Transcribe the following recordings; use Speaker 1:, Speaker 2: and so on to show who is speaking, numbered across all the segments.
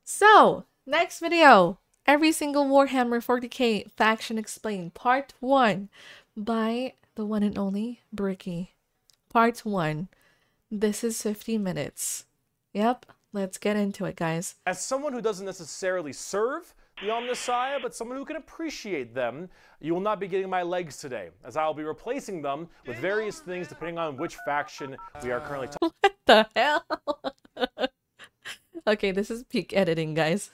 Speaker 1: So, next video, every single Warhammer 40k faction explained, part 1 by the one and only Bricky. Part 1. This is 50 minutes. Yep, let's get into it, guys.
Speaker 2: As someone who doesn't necessarily serve the Omnissiah, but someone who can appreciate them, you will not be getting my legs today, as I will be replacing them with various things depending on which faction we are currently talking
Speaker 1: What the hell? Okay, this is peak editing, guys.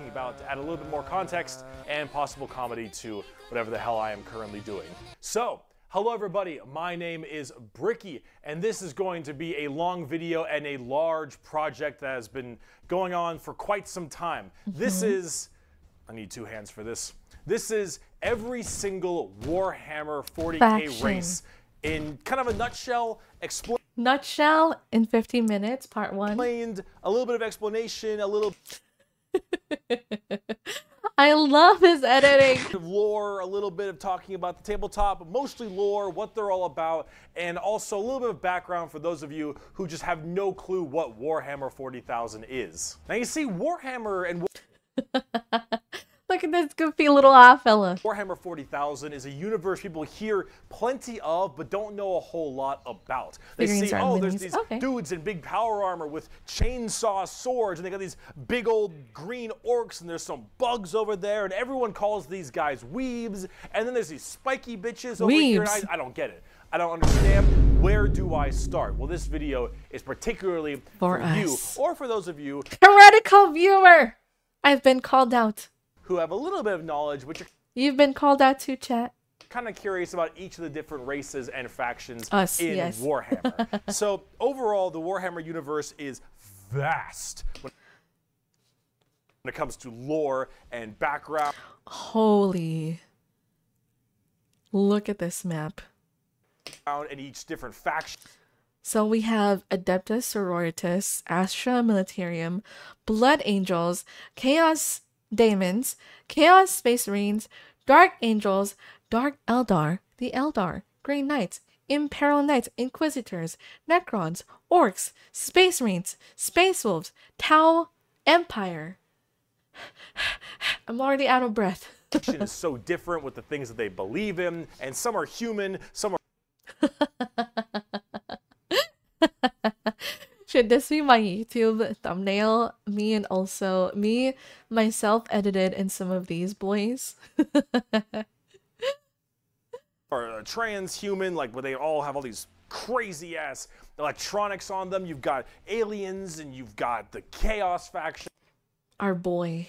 Speaker 2: about to add a little bit more context and possible comedy to whatever the hell I am currently doing. So, hello everybody, my name is Bricky, and this is going to be a long video and a large project that has been going on for quite some time. This is, I need two hands for this. This is every single Warhammer 40k race in kind of a nutshell,
Speaker 1: Nutshell in 15 minutes, part 1.
Speaker 2: Explained, a little bit of explanation, a little
Speaker 1: I love his editing.
Speaker 2: of lore, a little bit of talking about the tabletop, but mostly lore, what they're all about, and also a little bit of background for those of you who just have no clue what Warhammer 40,000 is. Now you see, Warhammer and
Speaker 1: Look at this goofy little fella.
Speaker 2: Warhammer 40,000 is a universe people hear plenty of, but don't know a whole lot about. They see, oh, there's these dudes in big power armor with chainsaw swords, and they got these big old green orcs, and there's some bugs over there, and everyone calls these guys weebs, and then there's these spiky bitches over here, and I don't get it. I don't understand. Where do I start? Well, this video is particularly for you, or for those of you,
Speaker 1: heretical viewer. I've been called out.
Speaker 2: Who have a little bit of knowledge, which
Speaker 1: You've been called out to, chat.
Speaker 2: Kind of curious about each of the different races and factions in
Speaker 1: yes.
Speaker 2: Warhammer. So overall, the Warhammer universe is vast when it comes to lore and background.
Speaker 1: Holy. Look at this map.
Speaker 2: And each different faction.
Speaker 1: So we have Adeptus Sororitas, Astra Militarium, Blood Angels, Chaos Daemons, Chaos Space Marines, Dark Angels, Dark Eldar, the Eldar, Grey Knights, Imperial Knights, Inquisitors, Necrons, Orcs, Space Marines, Space Wolves, Tau Empire. I'm already out of breath.
Speaker 2: Is so different with the things that they believe in, and some are human, some are...
Speaker 1: Should this be my YouTube thumbnail? Me and also me, myself edited in some of these boys.
Speaker 2: Or transhuman, like where they all have all these crazy ass electronics on them. You've got aliens and you've got the Chaos faction.
Speaker 1: Our boy.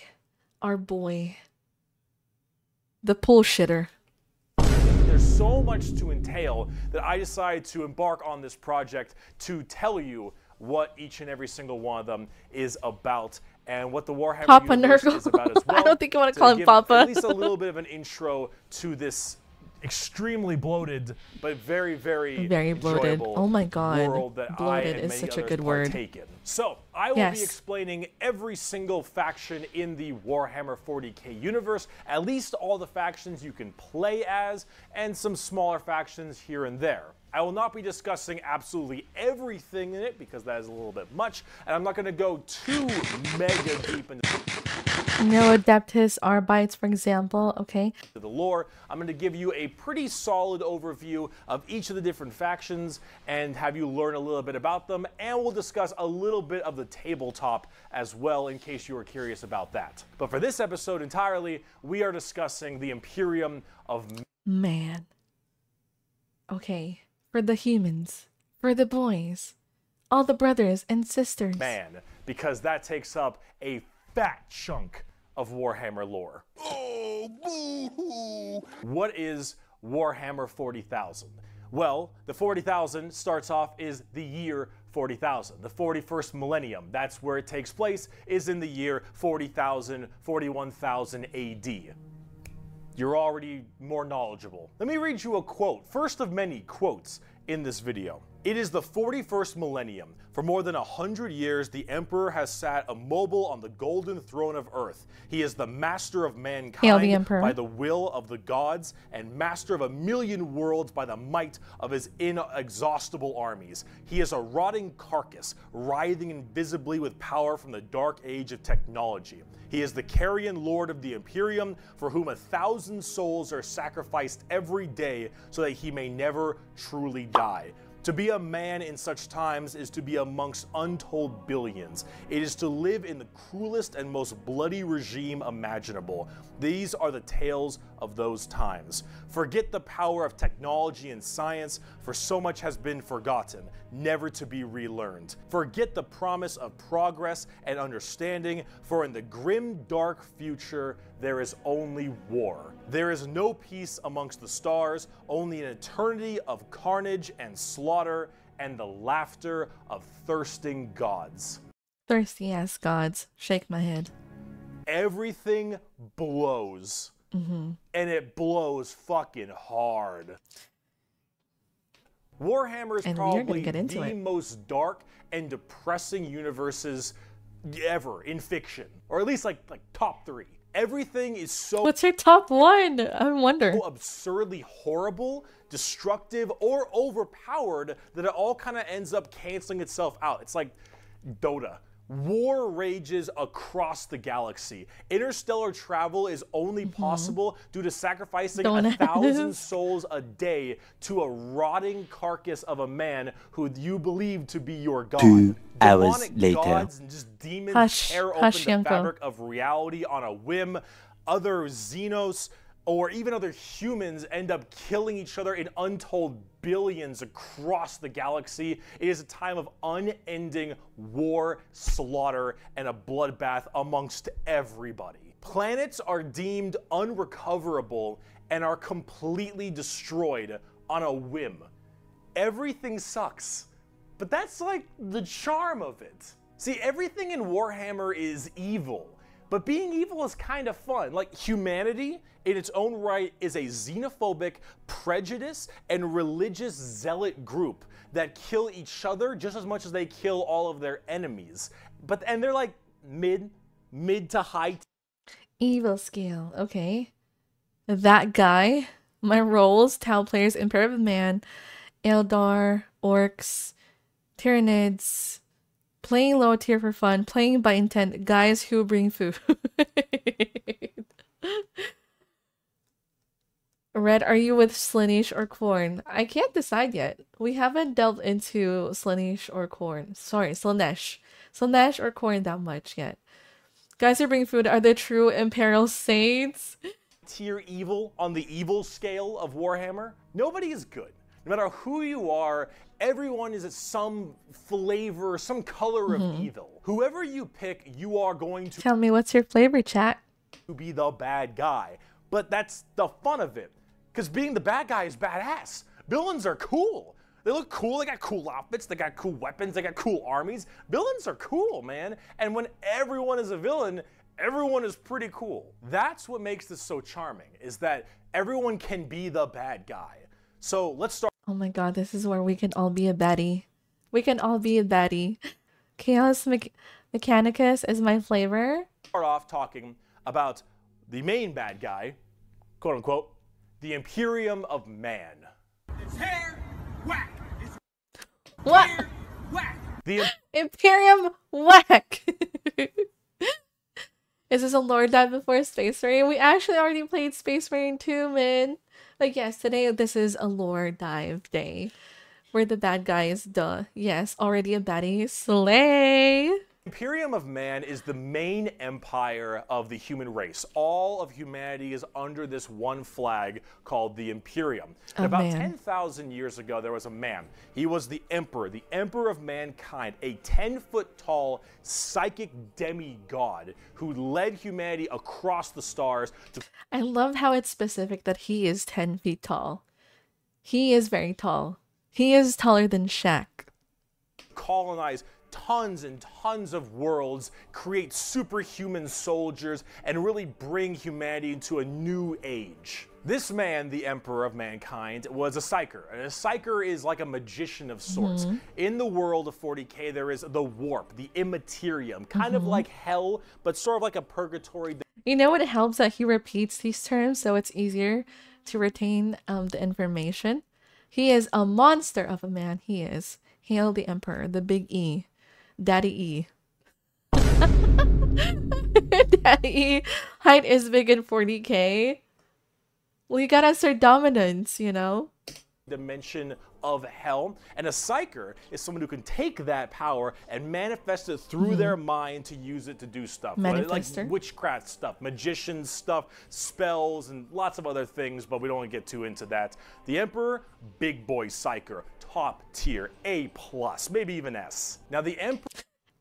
Speaker 1: The bullshitter.
Speaker 2: There's so much to entail that I decided to embark on this project to tell you what each and every single one of them is about, and what the Warhammer universe is about as well.
Speaker 1: I don't think you want to call him Papa.
Speaker 2: At least a little bit of an intro to this extremely bloated, but very, very
Speaker 1: bloated. Oh my god.
Speaker 2: World that
Speaker 1: bloated
Speaker 2: I and
Speaker 1: is
Speaker 2: many
Speaker 1: such a good word.
Speaker 2: In. So I will be explaining every single faction in the Warhammer 40k universe, at least all the factions you can play as, and some smaller factions here and there. I will not be discussing absolutely everything in it because that is a little bit much, and I'm not going to go too mega deep into
Speaker 1: no Adeptus Arbites, for example, okay?
Speaker 2: The lore. I'm going to give you a pretty solid overview of each of the different factions and have you learn a little bit about them, and we'll discuss a little bit of the tabletop as well in case you were curious about that. But for this episode entirely, we are discussing the Imperium of
Speaker 1: Man. Okay. For the humans, for the boys, all the brothers and sisters.
Speaker 2: Man, because that takes up a fat chunk of Warhammer lore. Oh, boo-hoo! What is Warhammer 40,000? Well, the 40,000 starts off is the year 40,000, the 41st millennium. That's where it takes place, is in the year 40,000, 41,000 AD. You're already more knowledgeable. Let me read you a quote, first of many quotes in this video. It is the 41st millennium. For more than 100 years, the Emperor has sat immobile on the golden throne of Earth. He is the master of mankind by the will of the gods, and master of 1,000,000 worlds by the might of his inexhaustible armies. He is a rotting carcass, writhing invisibly with power from the dark age of technology. He is the carrion lord of the Imperium, for whom 1,000 souls are sacrificed every day so that he may never truly die. To be a man in such times is to be amongst untold billions. It is to live in the cruelest and most bloody regime imaginable. These are the tales of those times. Forget the power of technology and science, for so much has been forgotten, never to be relearned. Forget the promise of progress and understanding, for in the grim, dark future, there is only war. There is no peace amongst the stars, only an eternity of carnage and slaughter, and the laughter of thirsting gods.
Speaker 1: Thirsty ass gods. Shake my head.
Speaker 2: Everything blows. And it blows fucking hard. Warhammer is probably the most dark and depressing universes ever in fiction, or at least like top 3. Everything is so—
Speaker 1: What's your top 1? I wonder.
Speaker 2: So absurdly horrible, destructive, or overpowered that it all kind of ends up canceling itself out. It's like Dota. War rages across the galaxy. Interstellar travel is only possible due to sacrificing 1,000 souls a day to a rotting carcass of a man who you believe to be your god.
Speaker 3: 2 hours
Speaker 2: Demonic
Speaker 3: later.
Speaker 2: gods and just demons tear open the fabric of reality on a whim. Other Xenos or even other humans end up killing each other in untold billions across the galaxy. It is a time of unending war, slaughter, and a bloodbath amongst everybody. Planets are deemed unrecoverable and are completely destroyed on a whim. Everything sucks, but that's like the charm of it. See, everything in Warhammer is evil, but being evil is kind of fun. Like, humanity in its own right is a xenophobic, prejudice, and religious zealot group that kill each other just as much as they kill all of their enemies. And they're like mid to high.
Speaker 1: Evil scale, okay. That guy, my roles, Tau players, Imperative Man, Eldar, Orcs, Tyranids, playing low tier for fun, playing by intent, guys who bring food. Red, are you with Slaanesh or Khorne? I can't decide yet. We haven't delved into Slaanesh or Khorne. Sorry, Slaanesh. Slaanesh or Khorne that much yet. Guys who bring food are the true Imperial Saints.
Speaker 2: Tier evil on the evil scale of Warhammer. Nobody is good. No matter who you are, everyone is some flavor, some color of evil. Whoever you pick, you are going to—
Speaker 1: Tell me, what's your flavor, chat?
Speaker 2: —to be the bad guy. But that's the fun of it. Because being the bad guy is badass. Villains are cool. They look cool, they got cool outfits, they got cool weapons, they got cool armies. Villains are cool, man. And when everyone is a villain, everyone is pretty cool. That's what makes this so charming, is that everyone can be the bad guy. So let's start—
Speaker 1: Oh my god, this is where we can all be a baddie. We can all be a baddie. Chaos Mechanicus is my flavor.
Speaker 2: Start off talking about the main bad guy, quote unquote, the Imperium of Man.
Speaker 4: It's hair whack. It's
Speaker 1: what?
Speaker 4: hair whack.
Speaker 2: The
Speaker 1: Imperium whack. Is this a lore dive before Space Marine? We actually already played Space Marine 2, man. Like, yes, today this is a lore dive day. We're the bad guys, duh. Yes, already a baddie. Slay!
Speaker 2: Imperium of Man is the main empire of the human race. All of humanity is under this one flag called the Imperium. And about 10,000 years ago, there was a man. He was the emperor of mankind, a 10-foot tall psychic demigod who led humanity across the stars.
Speaker 1: I love how it's specific that he is 10 feet tall. He is very tall. He is taller than Shaq.
Speaker 2: Colonize tons and tons of worlds, create superhuman soldiers, and really bring humanity into a new age. This man, the Emperor of Mankind, was a psyker. And a psyker is like a magician of sorts. In the world of 40k, there is the warp, the immaterium, kind of like hell, but sort of like a purgatory.
Speaker 1: You know what helps that he repeats these terms so it's easier to retain the information? He is a monster of a man, he is. Hail the Emperor, the big E. Daddy E. Daddy E. Height is big in 40k. Well, you gotta assert dominance, you know?
Speaker 2: Dimension of hell. And a psyker is someone who can take that power and manifest it through their mind to use it to do stuff. Like witchcraft stuff, magician stuff, spells, and lots of other things, but we don't want to get too into that. The Emperor, big boy psyker, top tier, A+, maybe even S. Now the Emperor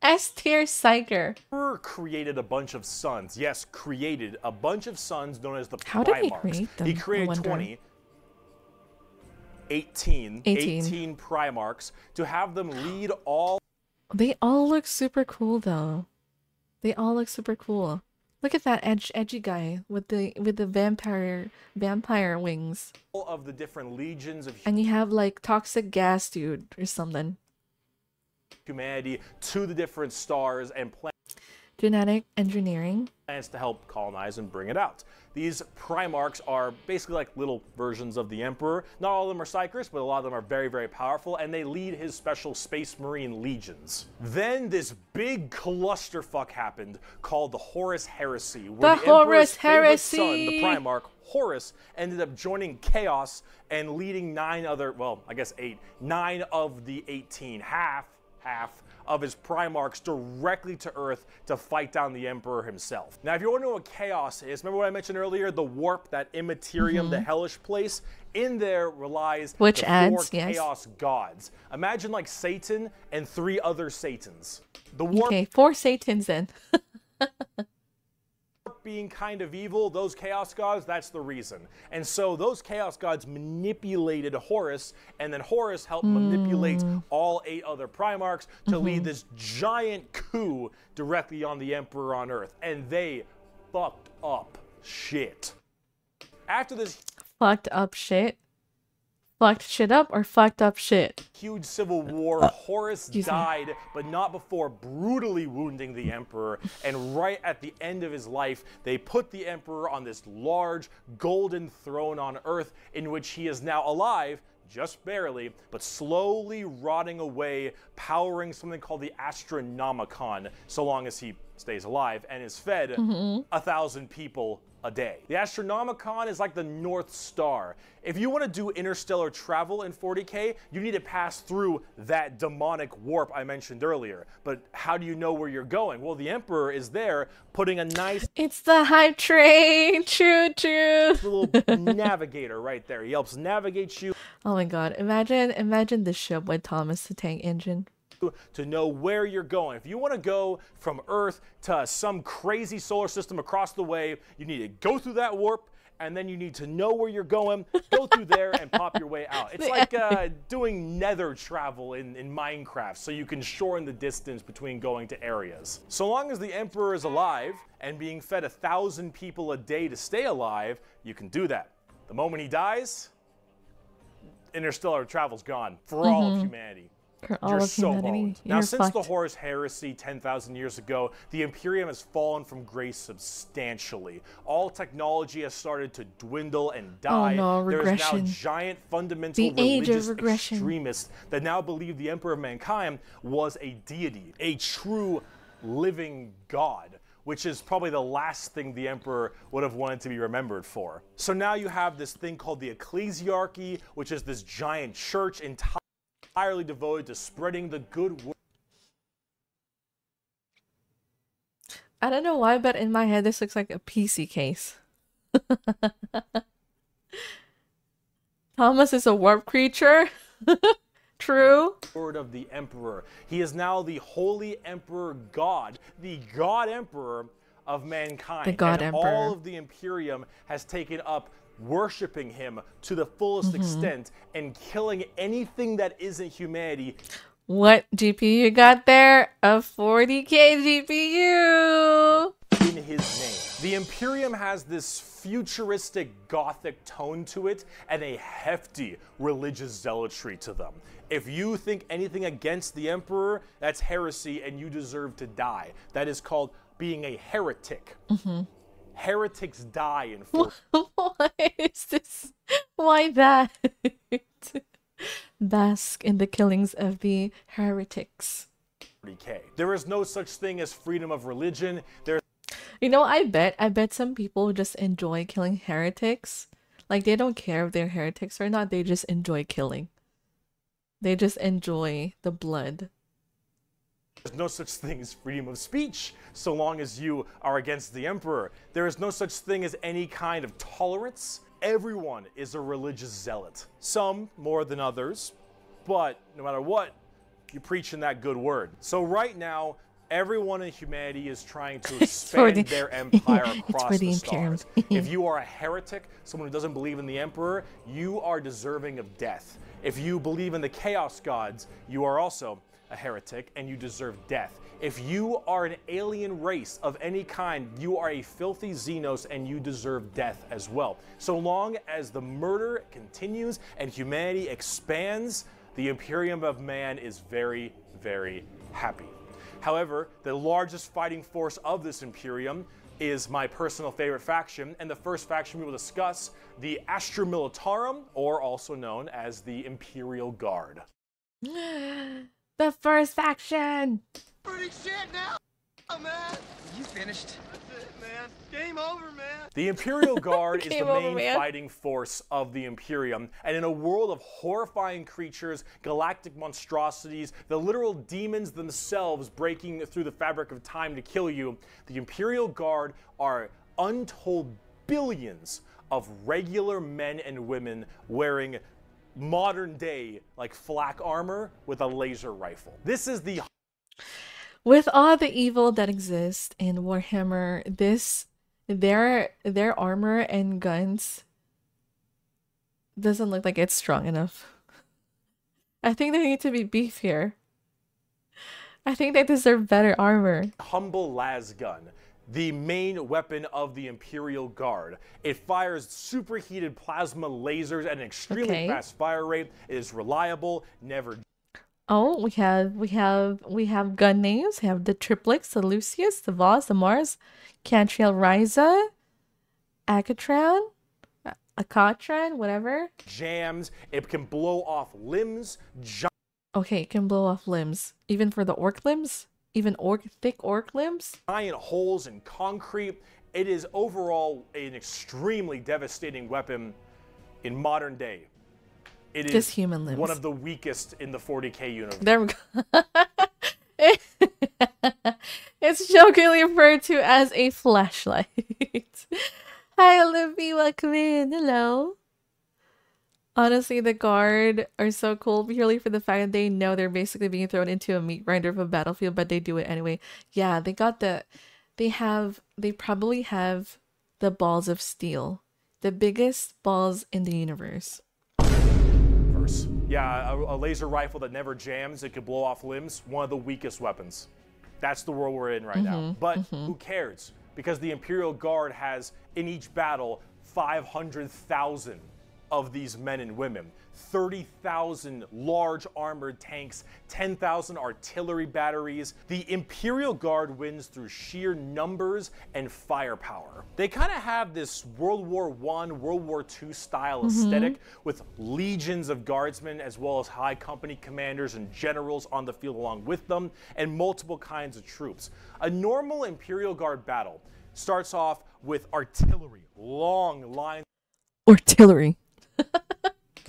Speaker 1: S-tier psyker
Speaker 2: created a bunch of suns. Yes, created a bunch of suns known as the Primarchs.
Speaker 1: How did he create them?
Speaker 2: He created 18 Primarchs to have them lead all.
Speaker 1: They all look super cool though. They all look super cool. Look at that edgy guy with the vampire wings.
Speaker 2: All of the different legions of
Speaker 1: and you have like toxic gas dude or something.
Speaker 2: Humanity to the different stars and planets.
Speaker 1: Genetic engineering.
Speaker 2: Plans to help colonize and bring it out. These Primarchs are basically like little versions of the Emperor. Not all of them are psychers, but a lot of them are very, very powerful, and they lead his special Space Marine legions. Then this big clusterfuck happened called the Horus Heresy, where the Emperor's favorite son, the Primarch, Horus, ended up joining Chaos and leading 9 of the 18, half of his Primarchs directly to Earth to fight down the Emperor himself. Now, if you want to know what Chaos is, remember what I mentioned earlier, the warp, that immaterium, the hellish place? In there relies the 4 Chaos gods. Imagine like Satan and 3 other Satans. The warp,
Speaker 1: okay, 4 Satans then.
Speaker 2: being kind of evil, those Chaos gods, that's the reason. And so those Chaos gods manipulated Horus, and then Horus helped manipulate all 8 other Primarchs to lead this giant coup directly on the Emperor on Earth. And they fucked up shit. After this
Speaker 1: fucked up shit? Fucked shit up or fucked up shit?
Speaker 2: Huge civil war, Horus died, but not before brutally wounding the Emperor. And right at the end of his life, they put the Emperor on this large golden throne on Earth, in which he is now alive, just barely, but slowly rotting away, powering something called the Astronomicon, so long as he stays alive, and is fed 1,000 people a day. The Astronomicon is like the North Star. If you want to do interstellar travel in 40k, you need to pass through that demonic warp I mentioned earlier. But how do you know where you're going? Well, the Emperor is there putting a nice...
Speaker 1: It's the hype train! Choo-choo!
Speaker 2: Little navigator right there. He helps navigate you.
Speaker 1: Oh my god, imagine the ship with Thomas the Tank Engine.
Speaker 2: To know where you're going. If you want to go from Earth to some crazy solar system across the way, you need to go through that warp, and then you need to know where you're going, go through there, and pop your way out. It's like doing nether travel in Minecraft, so you can shorten the distance between going to areas. So long as the Emperor is alive and being fed 1,000 people a day to stay alive, you can do that. The moment he dies, interstellar travel's gone for all of humanity. You're so boned. Now, since the Horus Heresy 10,000 years ago, the Imperium has fallen from grace substantially. All technology has started to dwindle and die.
Speaker 1: Oh no, regression.
Speaker 2: There is now giant fundamental religious extremists that now believe the Emperor of Mankind was a deity, a true living god, which is probably the last thing the Emperor would have wanted to be remembered for. So now you have this thing called the Ecclesiarchy, which is this giant church entirely devoted to spreading the good word.
Speaker 1: I don't know why, but in my head this looks like a PC case. Thomas is a warp creature. True.
Speaker 2: Word of the Emperor. He is now the Holy Emperor God, the God Emperor of mankind.
Speaker 1: The God
Speaker 2: and
Speaker 1: Emperor.
Speaker 2: All of the Imperium has taken up worshipping him to the fullest extent and killing anything that isn't humanity.
Speaker 1: What GPU you got there? A 40K GPU!
Speaker 2: In his name. The Imperium has this futuristic gothic tone to it and a hefty religious zealotry to them. If you think anything against the Emperor, that's heresy and you deserve to die. That is called being a heretic. Heretics die in 40.
Speaker 1: Why is this? Why that? Bask in the killings of the heretics.
Speaker 2: 40K. There is no such thing as freedom of religion. There's
Speaker 1: You know, I bet some people just enjoy killing heretics. Like, they don't care if they're heretics or not, they just enjoy killing. They just enjoy the blood.
Speaker 2: There's no such thing as freedom of speech so long as you are against the Emperor. There is no such thing as any kind of tolerance. Everyone is a religious zealot. Some more than others, but no matter what, you're preaching that good word. So right now, everyone in humanity is trying to expand their empire across the stars. If you are a heretic, someone who doesn't believe in the Emperor, you are deserving of death. If you believe in the Chaos Gods, you are also a heretic and you deserve death. If you are an alien race of any kind, you are a filthy Xenos and you deserve death as well. So long as the murder continues and humanity expands, the Imperium of Man is very, very happy. However, the largest fighting force of this Imperium is my personal favorite faction, and the first faction we will discuss, the Astra Militarum, or also known as the Imperial Guard.
Speaker 1: The first faction!
Speaker 4: Pretty shit now, man. You finished? That's it, man. Game over, man.
Speaker 2: The Imperial Guard is the
Speaker 1: Game over,
Speaker 2: main fighting force of the Imperium, and in a world of horrifying creatures, galactic monstrosities, the literal demons themselves breaking through the fabric of time to kill you, the Imperial Guard are untold billions of regular men and women wearing modern day like flak armor with a laser rifle. This is the
Speaker 1: With all the evil that exists in Warhammer, their armor and guns doesn't look like it's strong enough. I think they need to be beefier. I think they deserve better armor.
Speaker 2: humble las gun, the main weapon of the Imperial Guard. It fires superheated plasma lasers at an extremely fast fire rate. It is reliable, never.
Speaker 1: Oh, we have gun names. We have the triplets, the Lucius, the Voss, the Mars, Cantriel Ryza, Acatran, Acatran, whatever.
Speaker 2: Jams. It can blow off limbs.
Speaker 1: Okay, it can blow off limbs. Even for the orc limbs? Even thick orc limbs?
Speaker 2: Giant holes in concrete. It is overall an extremely devastating weapon in modern day. It is
Speaker 1: just human limbs.
Speaker 2: One of the weakest in the 40K universe.
Speaker 1: There we go. It's jokingly referred to as a flashlight. Hi, Olivia. Welcome in. Hello. Honestly, the Guard are so cool purely for the fact that they know they're basically being thrown into a meat grinder of a battlefield, but they do it anyway. Yeah, they probably have the balls of steel. The biggest balls in the universe.
Speaker 2: Yeah, a laser rifle that never jams. It could blow off limbs. One of the weakest weapons. That's the world we're in right now. But who cares? Because the Imperial Guard has, in each battle, 500,000 of these men and women. 30,000 large armored tanks, 10,000 artillery batteries. The Imperial Guard wins through sheer numbers and firepower. They kind of have this World War I, World War II style aesthetic with legions of guardsmen as well as high company commanders and generals on the field along with them, and multiple kinds of troops. A normal Imperial Guard battle starts off with artillery, long lines
Speaker 1: Artillery.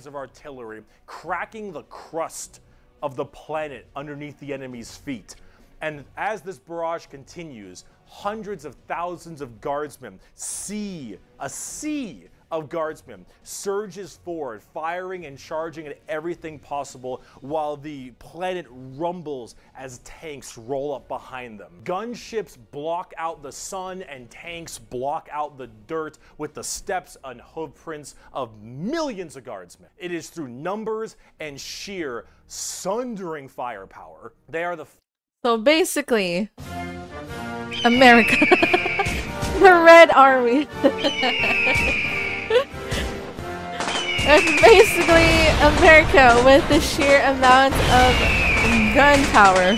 Speaker 2: of artillery cracking the crust of the planet underneath the enemy's feet. And as this barrage continues, hundreds of thousands of guardsmen see a sea of guardsmen surges forward, firing and charging at everything possible while the planet rumbles as tanks roll up behind them. Gunships block out the sun and tanks block out the dirt with the steps and hoofprints of millions of guardsmen. It is through numbers and sheer sundering firepower. They are the
Speaker 1: So basically, America. The Red Army. It's basically America with the sheer amount of gun power.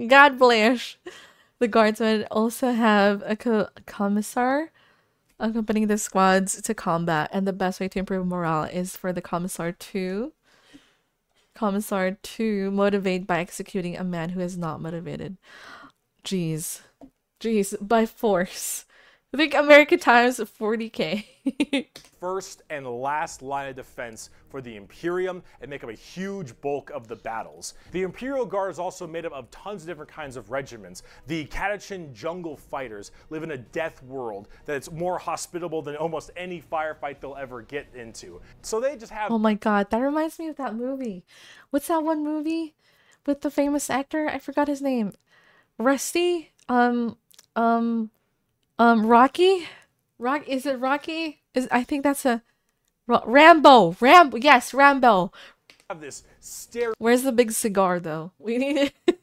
Speaker 1: God bless. The guardsmen also have a commissar accompanying the squads to combat, and the best way to improve morale is for the commissar to motivate by executing a man who is not motivated. Jeez, by force. I think American times 40K.
Speaker 2: first and last line of defense for the Imperium and make up a huge bulk of the battles. The Imperial Guard is also made up of tons of different kinds of regiments. The Catachin jungle fighters live in a death world that's more hospitable than almost any firefight they'll ever get into. So they just have—
Speaker 1: Oh my god, that reminds me of that movie. What's that one movie with the famous actor? I forgot his name. Rusty? Rocky? Is it Rocky? I think that's a Rambo. Yes, Rambo.
Speaker 2: Have this
Speaker 1: Where's the big cigar though? We need it.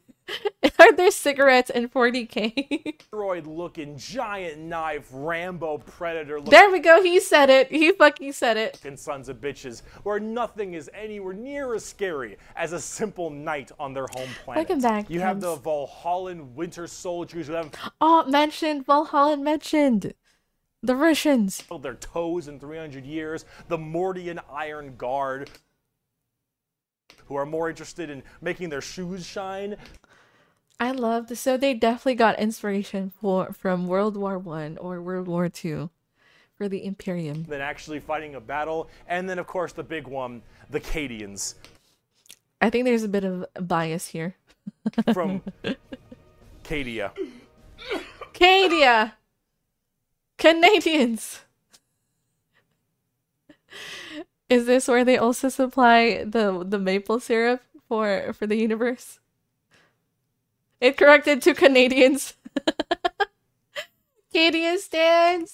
Speaker 1: Are there cigarettes in 40K?
Speaker 2: steroid-looking, giant knife, Rambo predator looking—
Speaker 1: There we go. He said it. He fucking said it.
Speaker 2: sons of bitches, where nothing is anywhere near as scary as a simple knight on their home planet.
Speaker 1: Welcome back,
Speaker 2: You have the
Speaker 1: kids.
Speaker 2: Valhallan winter soldiers who have
Speaker 1: Oh, mentioned. Valhalla mentioned. The Russians.
Speaker 2: held their toes in 300 years. The Mordian Iron Guard, who are more interested in making their shoes shine.
Speaker 1: I love this. So they definitely got inspiration from World War I or World War II for the Imperium.
Speaker 2: Than actually fighting a battle. And then, of course, the big one, the Cadians.
Speaker 1: I think there's a bit of bias here.
Speaker 2: From Cadia.
Speaker 1: Cadia! Canadians! Is this where they also supply the maple syrup for the universe? It corrected to Canadians. Canadian stands!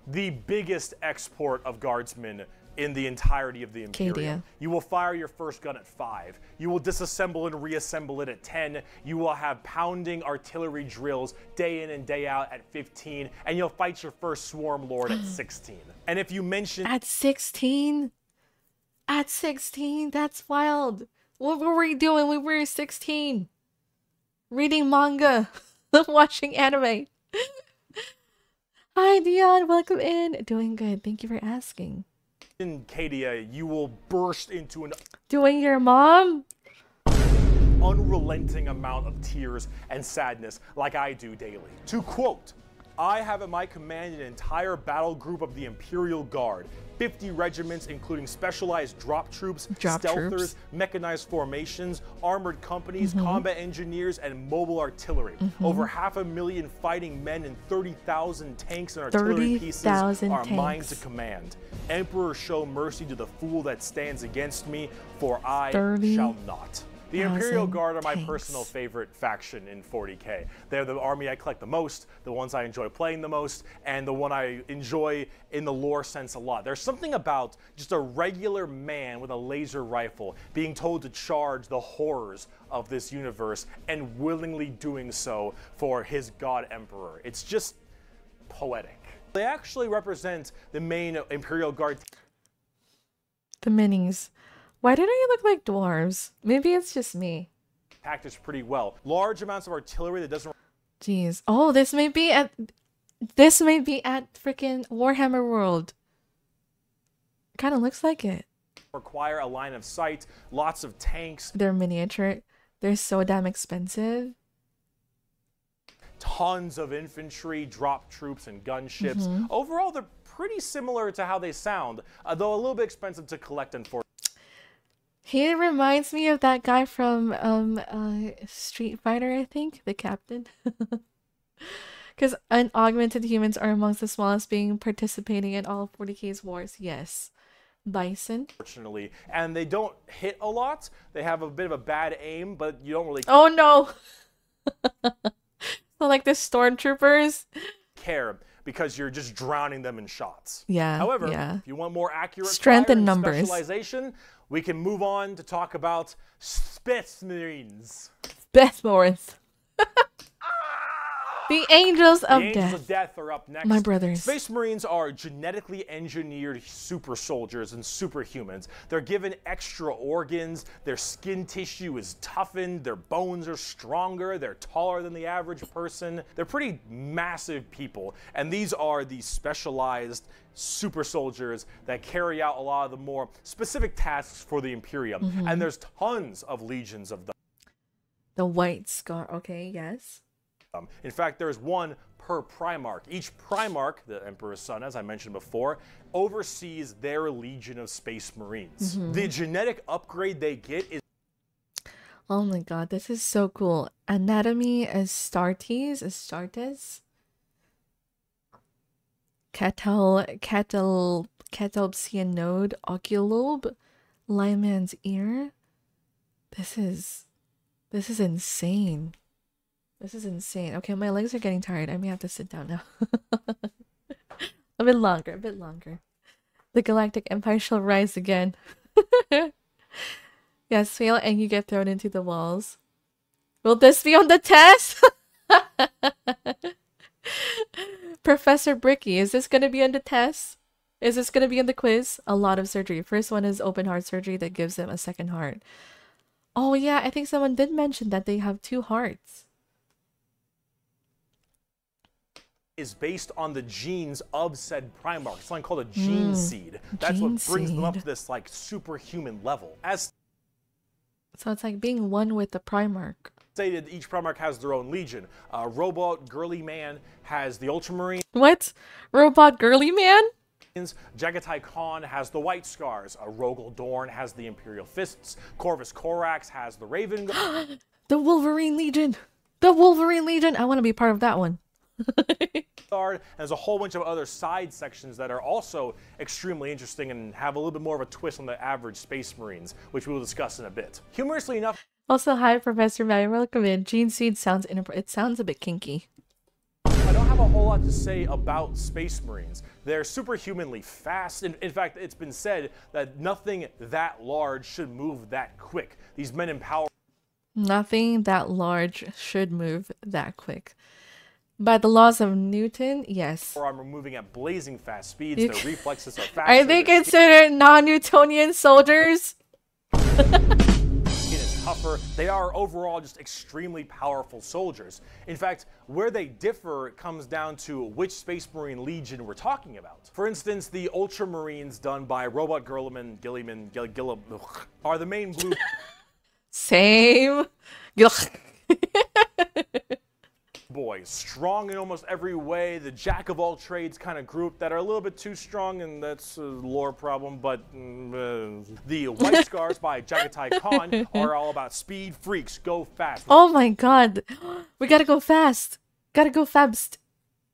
Speaker 2: The biggest export of guardsmen in the entirety of the Imperium.
Speaker 1: Cadia.
Speaker 2: You will fire your first gun at 5. You will disassemble and reassemble it at 10. You will have pounding artillery drills day in and day out at 15. And you'll fight your first swarm lord at 16. And if you mention—
Speaker 1: At 16? At 16? That's wild. What were we doing? We were 16. Reading manga. Watching anime. Hi, Dion. Welcome in. Doing good. Thank you for asking.
Speaker 2: in Cadia, you will burst into an
Speaker 1: Doing your mom?
Speaker 2: unrelenting amount of tears and sadness like I do daily. To quote, I have at my command an entire battle group of the Imperial Guard, 50 regiments including specialized drop troops, stealthers, mechanized formations, armored companies, combat engineers, and mobile artillery. Over 500,000 fighting men and 30,000 tanks and artillery pieces are mine to command. Emperor, show mercy to the fool that stands against me, for I shall not. The Imperial Guard are my personal favorite faction in 40K. They're the army I collect the most, the ones I enjoy playing the most, and the one I enjoy in the lore sense a lot. There's something about just a regular man with a laser rifle being told to charge the horrors of this universe and willingly doing so for his god emperor. It's just poetic. They actually represent the main Imperial Guard.
Speaker 1: The minis. Why do they look like dwarves? Maybe it's just me.
Speaker 2: Tactics pretty well. Large amounts of artillery that doesn't—
Speaker 1: Jeez. Oh, this may be at freaking Warhammer World. Kind of looks like it.
Speaker 2: require a line of sight, lots of tanks.
Speaker 1: They're miniature. They're so damn expensive.
Speaker 2: Tons of infantry, drop troops, and gunships. Overall, they're pretty similar to how they sound, though a little bit expensive to collect and for.
Speaker 1: He reminds me of that guy from Street Fighter, I think, the captain. Because unaugmented humans are amongst the smallest being participating in all of 40K's wars. Yes. Bison.
Speaker 2: Unfortunately, and they don't hit a lot. They have a bit of a bad aim, but you don't really
Speaker 1: Oh no! So like the stormtroopers
Speaker 2: care because you're just drowning them in shots.
Speaker 1: Yeah.
Speaker 2: However,
Speaker 1: yeah.
Speaker 2: if you want more accurate
Speaker 1: Strength
Speaker 2: fire
Speaker 1: in
Speaker 2: and
Speaker 1: numbers.
Speaker 2: specialization, we can move on to talk about Space Marines.
Speaker 1: Bethmorth. The Angels of
Speaker 2: The Angels
Speaker 1: Death.
Speaker 2: of Death are up next.
Speaker 1: My brothers.
Speaker 2: Space Marines are genetically engineered super soldiers and superhumans. They're given extra organs, their skin tissue is toughened, their bones are stronger, they're taller than the average person. They're pretty massive people, and these are the specialized super soldiers that carry out a lot of the more specific tasks for the Imperium. And there's tons of legions of them.
Speaker 1: The White Scar. Okay, yes.
Speaker 2: In fact, there's one per Primarch. Each Primarch, the Emperor's son, as I mentioned before, oversees their legion of Space Marines. The genetic upgrade they get is...
Speaker 1: Oh my god, this is so cool. Anatomy Astartes. Catalpsian node. Oculobe. Lyman's ear. This is insane. This is insane. Okay, my legs are getting tired. I may have to sit down now. a bit longer. The Galactic Empire shall rise again. Yes, fail and you get thrown into the walls. Will this be on the test? Professor Bricky, is this going to be on the test? Is this going to be in the quiz? A lot of surgery. First one is open heart surgery that gives them a second heart. Oh yeah, I think someone did mention that they have 2 hearts.
Speaker 2: Is based on the genes of said Primarch, something called a gene seed. That's what brings them up to this like superhuman level. As
Speaker 1: So it's like being one with the Primarch.
Speaker 2: stated, each Primarch has their own legion. Robot Girly Man has the Ultramarines.
Speaker 1: What? Robot girly man?
Speaker 2: Jagatai Khan has the White Scars. Rogel Dorn has the Imperial Fists. Corvus Corax has the Raven Guard.
Speaker 1: The Wolverine Legion. The Wolverine Legion. I want to be part of that one.
Speaker 2: And there's a whole bunch of other side sections that are also extremely interesting and have a little bit more of a twist on the average Space Marines, which we will discuss in a bit. Humorously enough,
Speaker 1: Also, hi, Professor Matt. Welcome in. Gene Seed sounds it sounds a bit kinky.
Speaker 2: I don't have a whole lot to say about Space Marines. They're superhumanly fast. In fact, it's been said that nothing that large should move that quick. These men in power.
Speaker 1: Nothing that large should move that quick. By the laws of Newton, yes.
Speaker 2: Are moving at blazing fast speeds. Their reflexes are faster.
Speaker 1: Are they considered non-Newtonian soldiers?
Speaker 2: Is tougher. They are overall just extremely powerful soldiers. In fact, where they differ comes down to which Space Marine Legion we're talking about. For instance, the Ultramarines done by Robot Gilliman are the main blue.
Speaker 1: Same.
Speaker 2: Boys, strong in almost every way, the jack of all trades kind of group that are a little bit too strong, and that's a lore problem, but the White Scars by Jagatai Khan are all about speed freaks, go fast.
Speaker 1: Oh my god. We gotta go fast. Gotta go fast.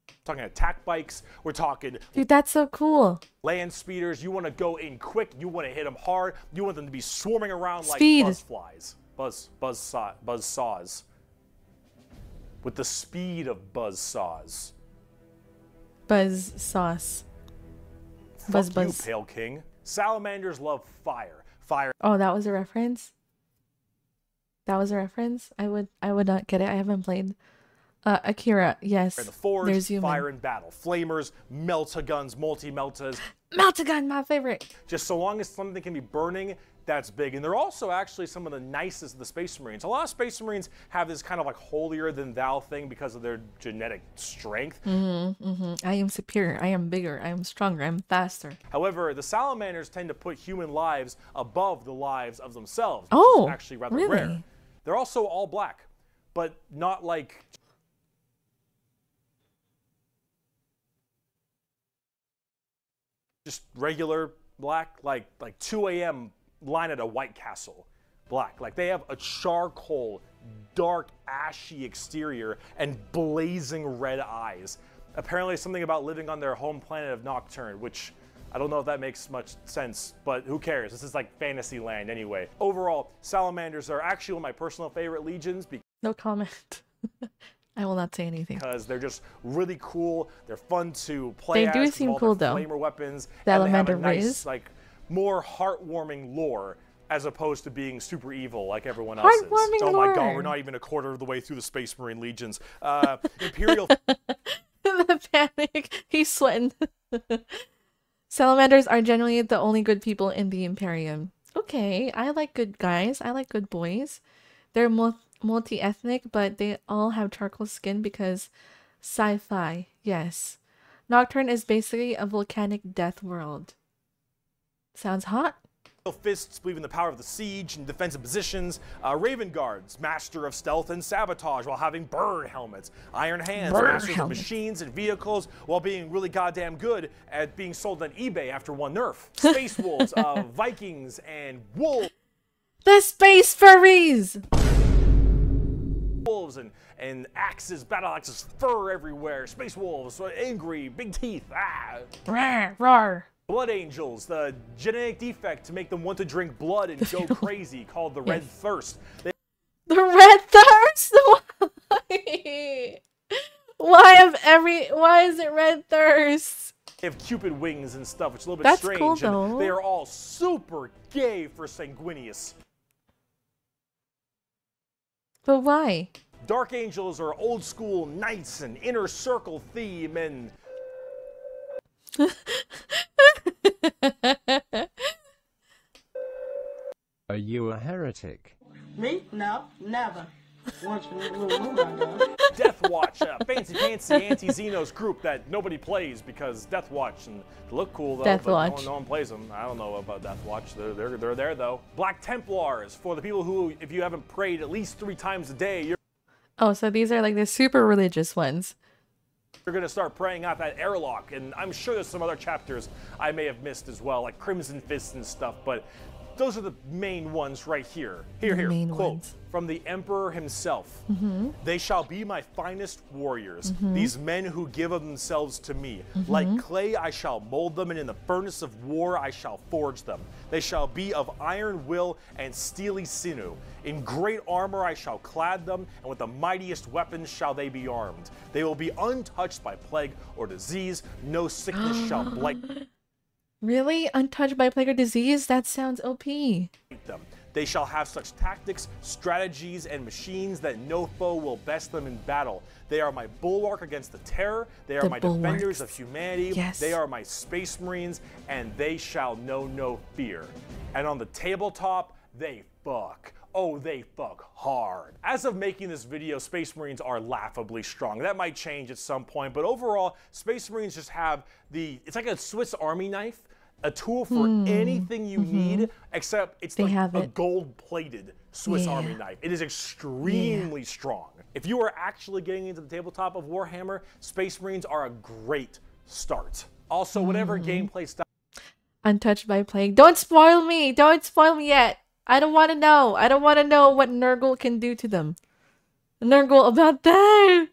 Speaker 2: We're talking attack bikes, we're talking
Speaker 1: Dude, that's so cool.
Speaker 2: land speeders. You want to go in quick, you want to hit them hard, you want them to be swarming around
Speaker 1: Speed.
Speaker 2: like buzz flies. Buzz saws. With the speed of buzz saws.
Speaker 1: Buzz sauce. Buzz
Speaker 2: Fuck you,
Speaker 1: buzz.
Speaker 2: Pale King. Salamanders love fire. Fire.
Speaker 1: Oh, that was a reference? That was a reference? I would not get it. I haven't played. Akira, yes.
Speaker 2: The Forge,
Speaker 1: There's human.
Speaker 2: fire in battle. Flamers, melta-guns, multi-meltas.
Speaker 1: Meltagun, my favorite.
Speaker 2: Just so long as something can be burning, that's big. And they're also actually some of the nicest of the Space Marines. A lot of Space Marines have this kind of like holier-than-thou thing because of their genetic strength.
Speaker 1: I am superior. I am bigger. I am stronger. I'm faster.
Speaker 2: However, the Salamanders tend to put human lives above the lives of themselves, which
Speaker 1: Oh,
Speaker 2: is actually rather
Speaker 1: really?
Speaker 2: rare. They're also all black, but not like... just regular black, like 2 a.m. line at a White Castle black. Like they have a charcoal dark, ashy exterior and blazing red eyes. Apparently something about living on their home planet of Nocturne, which I don't know if that makes much sense, but who cares? This is like fantasy land anyway. Overall, salamanders are actually one of my personal favorite legions.
Speaker 1: No comment. I will not say anything.
Speaker 2: Because they're just really cool. They're fun to play as.
Speaker 1: They do seem cool though.
Speaker 2: Flamer weapons.
Speaker 1: Salamander
Speaker 2: and they have a nice,
Speaker 1: rays.
Speaker 2: like, more heartwarming lore as opposed to being super evil like everyone else is.
Speaker 1: Heartwarming
Speaker 2: Oh
Speaker 1: lore.
Speaker 2: my god, we're not even a quarter of the way through the Space Marine legions. Imperial.
Speaker 1: The panic. He's sweating. Salamanders are generally the only good people in the Imperium. Okay, I like good guys. I like good boys. They're multi-ethnic, but they all have charcoal skin because sci-fi. Yes. Nocturne is basically a volcanic death world. Sounds hot.
Speaker 2: Fists believe in the power of the siege and defensive positions. Raven Guards, master of stealth and sabotage while having bird helmets. Iron Hands, masters of machines and vehicles while being really goddamn good at being sold on eBay after one nerf. Space Wolves, Vikings, and Wolves.
Speaker 1: The Space Furries!
Speaker 2: Wolves and axes, battle axes, fur everywhere. Space Wolves, angry, big teeth.
Speaker 1: Rawr, rawr.
Speaker 2: Blood Angels, the genetic defect to make them want to drink blood and go crazy, called the Red Thirst.
Speaker 1: The Red Thirst? Why is it Red Thirst?
Speaker 2: They have Cupid wings and stuff, which is a little bit strange.
Speaker 1: Cool, though.
Speaker 2: And they are all super gay for Sanguinius.
Speaker 1: But why?
Speaker 2: Dark Angels are old school knights and inner circle theme and
Speaker 3: Are you a heretic?
Speaker 5: Me? No, never. Once in a blue moon, I know.
Speaker 2: Death Watch, a fancy anti-Xenos group that nobody plays because Death Watch, and they look cool though,
Speaker 1: Death
Speaker 2: but
Speaker 1: Watch.
Speaker 2: no one plays them. I don't know about Death Watch. They're there though. Black Templars, for the people who, if you haven't prayed at least 3 times a day,
Speaker 1: Oh, so these are like the super religious ones.
Speaker 2: you're gonna start praying out that airlock, and I'm sure there's some other chapters I may have missed as well, like Crimson Fists and stuff, but those are the main ones right here. Here,
Speaker 1: main
Speaker 2: quote,
Speaker 1: ones.
Speaker 2: from the Emperor himself. They shall be my finest warriors, these men who give of themselves to me. Like clay I shall mold them, and in the furnace of war I shall forge them. They shall be of iron will and steely sinew. In great armor I shall clad them, and with the mightiest weapons shall they be armed. They will be untouched by plague or disease, no sickness shall blight
Speaker 1: Really? Untouched by plague or disease? That sounds OP.
Speaker 2: them. They shall have such tactics, strategies, and machines that no foe will best them in battle. They are my bulwark against the terror. They are
Speaker 1: The
Speaker 2: my
Speaker 1: bulwarks.
Speaker 2: defenders of humanity.
Speaker 1: Yes.
Speaker 2: They are my space marines, and they shall know no fear. And on the tabletop, they fuck. Oh, they fuck hard. As of making this video, Space Marines are laughably strong. That might change at some point, but overall, Space Marines just have it's like a Swiss Army knife, a tool for anything you need, except it's like a gold-plated Swiss Army knife. It is extremely strong. If you are actually getting into the tabletop of Warhammer, Space Marines are a great start. Also, whatever gameplay style
Speaker 1: Untouched by plague. Don't spoil me! Don't spoil me yet! I don't want to know. I don't want to know what Nurgle can do to them. Nurgle about that!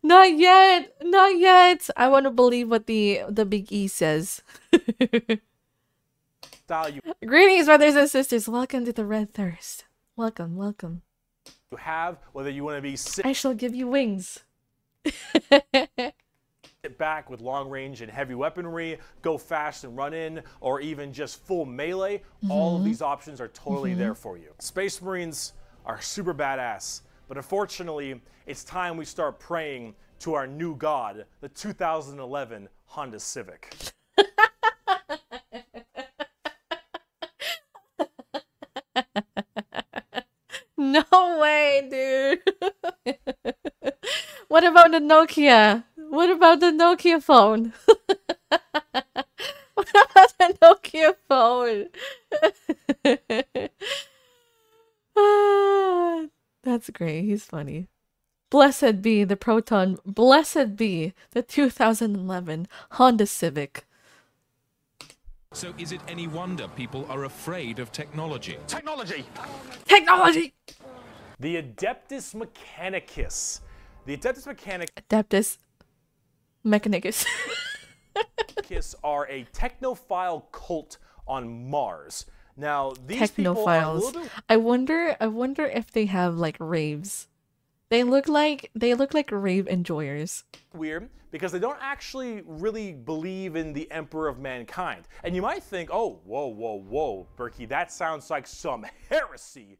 Speaker 1: Not yet! Not yet! I want to believe what the Big E says.
Speaker 2: you
Speaker 1: Greetings, brothers and sisters. Welcome to the Red Thirst. Welcome, welcome.
Speaker 2: have, whether you want to be
Speaker 1: I shall give you wings.
Speaker 2: sit back with long range and heavy weaponry, go fast and run in, or even just full melee, all of these options are totally there for you. Space Marines are super badass, but unfortunately, it's time we start praying to our new god, the 2011 Honda Civic.
Speaker 1: No way, dude. What about the Nokia? What about the Nokia phone? What about the Nokia phone? Ah, that's great. He's funny. Blessed be the Proton. Blessed be the 2011 Honda Civic.
Speaker 6: So is it any wonder people are afraid of technology?
Speaker 2: Technology!
Speaker 1: Technology!
Speaker 2: The Adeptus Mechanicus. The Adeptus
Speaker 1: Adeptus Mechanicus.
Speaker 2: Mechanicus are a technophile cult on Mars. Now, these people are a
Speaker 1: Technophiles.
Speaker 2: little bit
Speaker 1: I wonder if they have like raves. They look like rave enjoyers.
Speaker 2: weird because they don't actually really believe in the Emperor of Mankind. And you might think, oh, whoa, Bricky, that sounds like some heresy.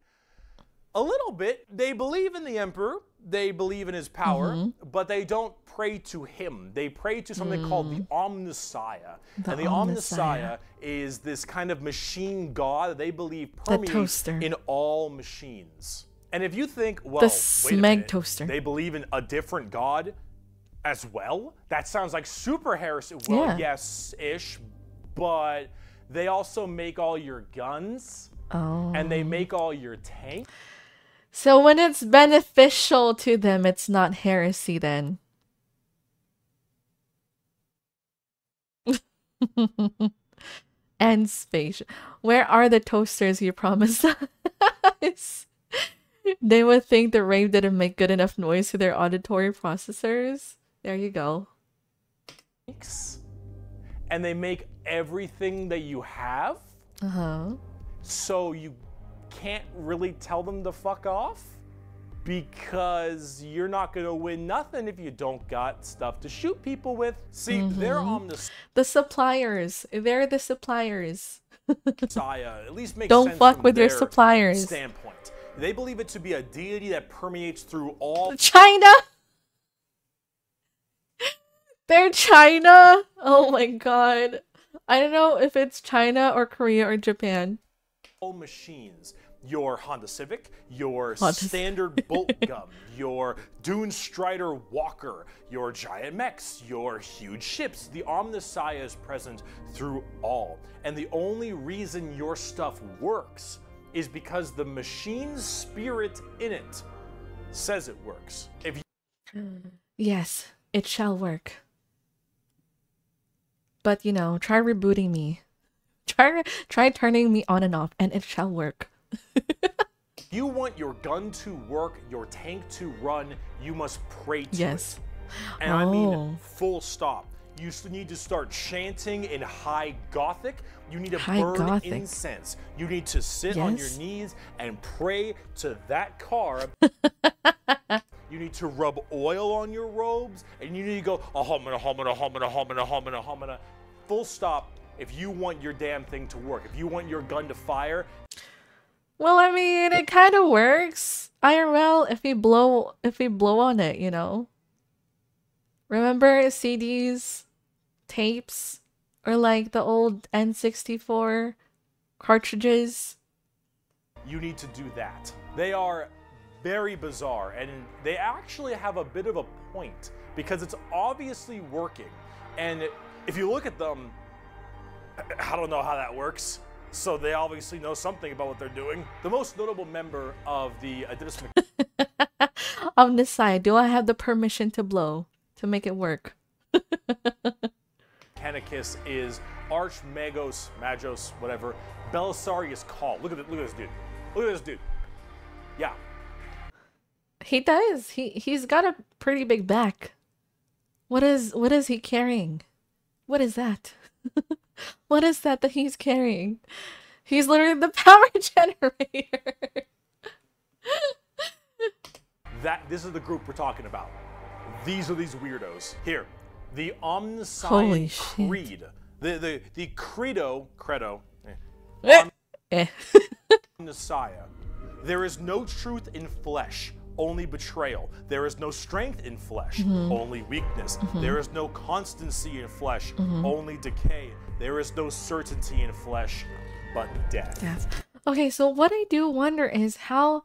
Speaker 2: A little bit. They believe in the Emperor, they believe in his power, but they don't pray to him. They pray to something called the Omnissiah. And the Omnissiah is this kind of machine god that they believe permeates in all machines. And if you think, well,
Speaker 1: The
Speaker 2: wait a
Speaker 1: Smeg
Speaker 2: minute,
Speaker 1: toaster.
Speaker 2: they believe in a different god as well? That sounds like super heresy. Well,
Speaker 1: Yeah.
Speaker 2: yes-ish, but they also make all your guns,
Speaker 1: Oh.
Speaker 2: and they make all your tanks.
Speaker 1: So when it's beneficial to them, it's not heresy then. And space. Where are the toasters you promised us? They would think the rave didn't make good enough noise to their auditory processors. There you go.
Speaker 2: And they make everything that you have, so you can't really tell them to fuck off because you're not gonna win nothing if you don't got stuff to shoot people with. See, they're omniscient.
Speaker 1: The suppliers. They're the suppliers.
Speaker 2: At least makes
Speaker 1: Don't
Speaker 2: sense
Speaker 1: fuck
Speaker 2: from
Speaker 1: with your
Speaker 2: their
Speaker 1: suppliers.
Speaker 2: standpoint. They believe it to be a deity that permeates through all
Speaker 1: China! They're China? Oh my god. I don't know if it's China or Korea or Japan.
Speaker 2: machines. Your Honda Civic, your
Speaker 1: Honda
Speaker 2: standard bolt gun, your Dune Strider Walker, your giant mechs, your huge ships. The Omnissiah is present through all. And the only reason your stuff works is because the machine's spirit in it says it works. If you
Speaker 1: Yes, it shall work. But you know, try rebooting me. Try turning me on and off, and it shall work.
Speaker 2: you want your gun to work, your tank to run, you must pray to
Speaker 1: Yes.
Speaker 2: it. And I mean
Speaker 1: Oh.
Speaker 2: full stop. You need to start chanting in high Gothic. You need to
Speaker 1: High
Speaker 2: burn
Speaker 1: Gothic.
Speaker 2: incense. You need to sit on your
Speaker 1: Yes.
Speaker 2: knees and pray to that carb. You need to rub oil on your robes, and you need to go ahomina, homina, homina, homina, homina, homina. Full stop. If you want your damn thing to work, if you want your gun to fire,
Speaker 1: Well, I mean, it kind of works. IRL, if we blow on it, you know. Remember CDs, tapes, or like the old N64 cartridges?
Speaker 2: you need to do that. They are very bizarre, and they actually have a bit of a point because it's obviously working. And if you look at them, I don't know how that works. So they obviously know something about what they're doing. The most notable member of the Adeptus
Speaker 1: On this side, do I have the permission to blow to make it work?
Speaker 2: Mechanicus is Archmagos, Magos, whatever, Belisarius Call. Look at this dude. Look at this dude. Yeah.
Speaker 1: He does. He's got a pretty big back. What is he carrying? What is that? What is that he's carrying? He's literally the power generator.
Speaker 2: This is the group we're talking about. These are these weirdos. Here, the Omnissiah
Speaker 1: Holy shit.
Speaker 2: Creed. The credo.
Speaker 1: Eh.
Speaker 2: Messiah. There is no truth in flesh, only betrayal. There is no strength in flesh, only weakness. There is no constancy in flesh, only decay. There is no certainty in flesh, but death.
Speaker 1: Death. Okay, so what I do wonder is how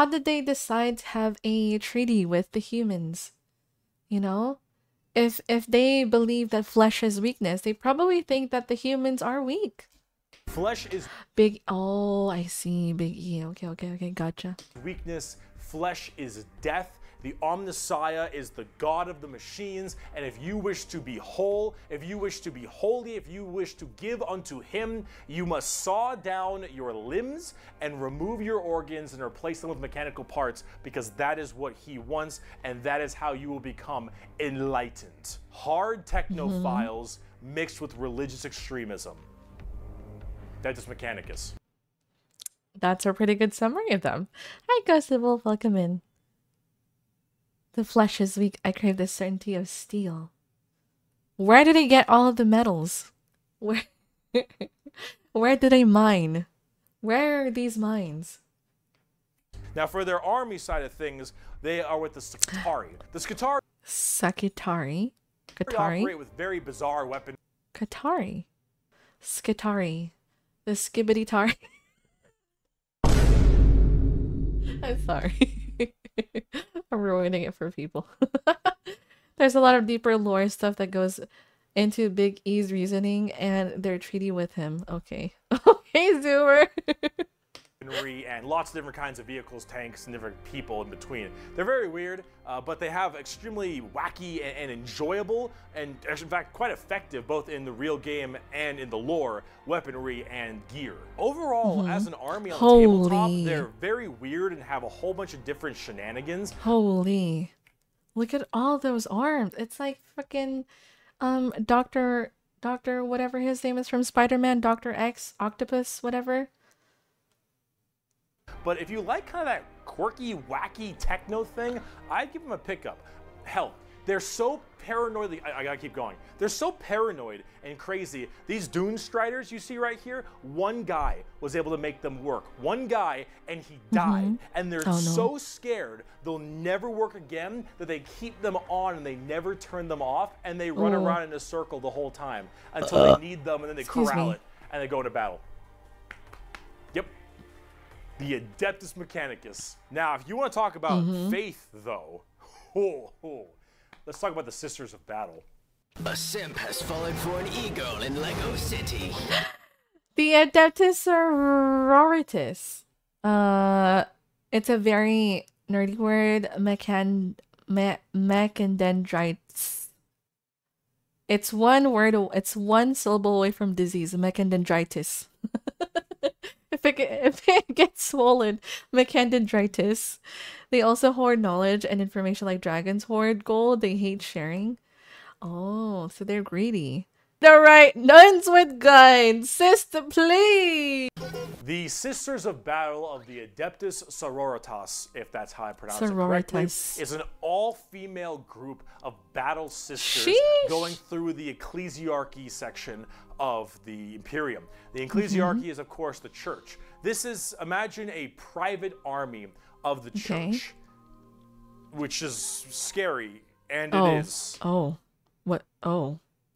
Speaker 1: did they decide to have a treaty with the humans? You know? If they believe that flesh is weakness, they probably think that the humans are weak.
Speaker 2: Flesh is
Speaker 1: Big Oh, I see. Big E. Okay, gotcha.
Speaker 2: weakness. Flesh is death. The Omnissiah is the god of the machines, and if you wish to be whole, if you wish to be holy, if you wish to give unto him, you must saw down your limbs and remove your organs and replace them with mechanical parts, because that is what he wants, and that is how you will become enlightened. Hard technophiles mixed with religious extremism. Adeptus Mechanicus.
Speaker 1: That's a pretty good summary of them. Hi, Ghosted Wolf. Welcome in. The flesh is weak. I crave the certainty of steel. Where did they get all of the metals? Where do they mine? Where are these mines?
Speaker 2: Now, for their army side of things, they are with the Skitari. The Skitari operate with very bizarre weapons.
Speaker 1: Skitari. The Skibbity Tari. I'm sorry. I'm ruining it for people. There's a lot of deeper lore stuff that goes into Big E's reasoning and their treaty with him. Okay. Okay, Zoomer.
Speaker 2: And lots of different kinds of vehicles, tanks, and different people in between. They're very weird, but they have extremely wacky and enjoyable, and in fact quite effective, both in the real game and in the lore, weaponry and gear. Overall, as an army on the tabletop, they're very weird and have a whole bunch of different shenanigans.
Speaker 1: Holy. Look at all those arms. It's like freaking Dr. whatever his name is from Spider-Man, Dr. X, Octopus, whatever.
Speaker 2: But if you like kind of that quirky, wacky techno thing, I'd give them a pickup. Hell, they're so paranoid. I gotta keep going. They're so paranoid and crazy. These Dune Striders you see right here, one guy was able to make them work. One guy, and he died. And they're so scared they'll never work again that they keep them on and they never turn them off, and they run around in a circle the whole time until they need them, and then they corral it and they go into battle. Yep. The Adeptus Mechanicus. Now, if you want to talk about faith, though, let's talk about the Sisters of Battle.
Speaker 7: A simp has fallen for an e-girl in Lego City.
Speaker 1: The Adeptus Sororitas. It's a very nerdy word. Mechadendrites. It's one word. It's one syllable away from disease. Mechadendritis. If it gets swollen, mechadendritis. They also hoard knowledge and information like dragons hoard gold. They hate sharing. Oh, so they're greedy. All right, nuns with guns. Sister, please.
Speaker 2: The Sisters of Battle of the Adeptus Sororitas, if that's how I pronounce it correctly, is an all-female group of battle sisters going through the ecclesiarchy section of the Imperium. The ecclesiarchy is, of course, the church. This is, imagine a private army of the church, which is scary, and it is.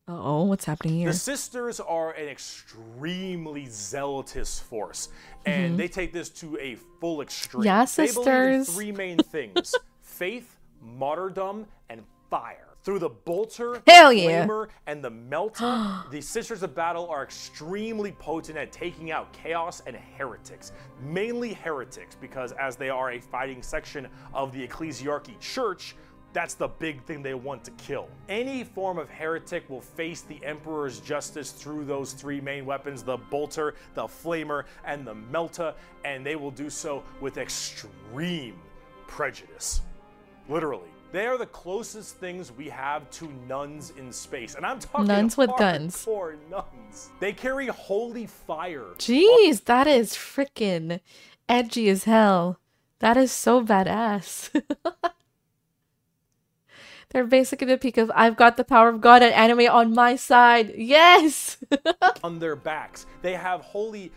Speaker 1: What's happening here?
Speaker 2: The sisters are an extremely zealotous force, and they take this to a full extreme.
Speaker 1: Yeah,
Speaker 2: sisters. They believe in three main things: faith, martyrdom, and fire. Through the bolter, the flamer, and the melter, the Sisters of Battle are extremely potent at taking out chaos and heretics. Mainly heretics, because as they are a fighting section of the ecclesiarchy church, that's the big thing they want to kill. Any form of heretic will face the Emperor's justice through those three main weapons, the bolter, the flamer, and the melter, and they will do so with extreme prejudice. Literally. They are the closest things we have to nuns in space. And I'm talking
Speaker 1: nuns with guns.
Speaker 2: Nuns. They carry holy fire.
Speaker 1: Jeez, that is freaking edgy as hell. That is so badass. They're basically the peak of I've got the power of God and anime on my side. Yes!
Speaker 2: On their backs. They have holy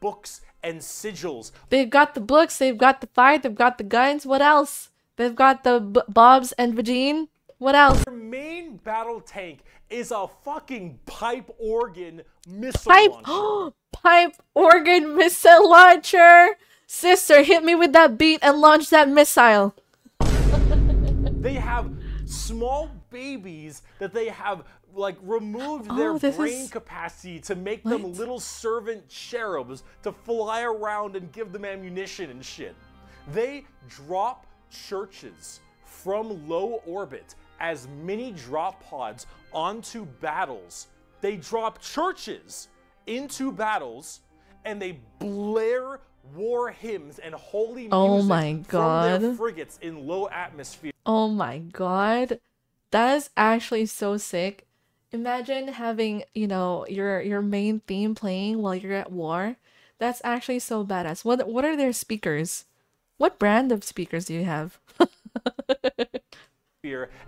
Speaker 2: books and sigils.
Speaker 1: They've got the books, they've got the fire, they've got the guns. What else? They've got the Bobs and Vagine. What else?
Speaker 2: Their main battle tank is a fucking pipe organ missile launcher.
Speaker 1: Pipe organ missile launcher! Sister, hit me with that beat and launch that missile.
Speaker 2: They have small babies that they have like removed their brain capacity to make them little servant cherubs to fly around and give them ammunition and shit. They drop churches from low orbit as mini drop pods onto battles. They drop churches into battles, and they blare war hymns and holy music
Speaker 1: Oh my
Speaker 2: from their
Speaker 1: god.
Speaker 2: frigates in low atmosphere.
Speaker 1: Oh my god. That is actually so sick. Imagine having, you know, your main theme playing while you're at war. That's actually so badass. What are their speakers? What brand of speakers do you have?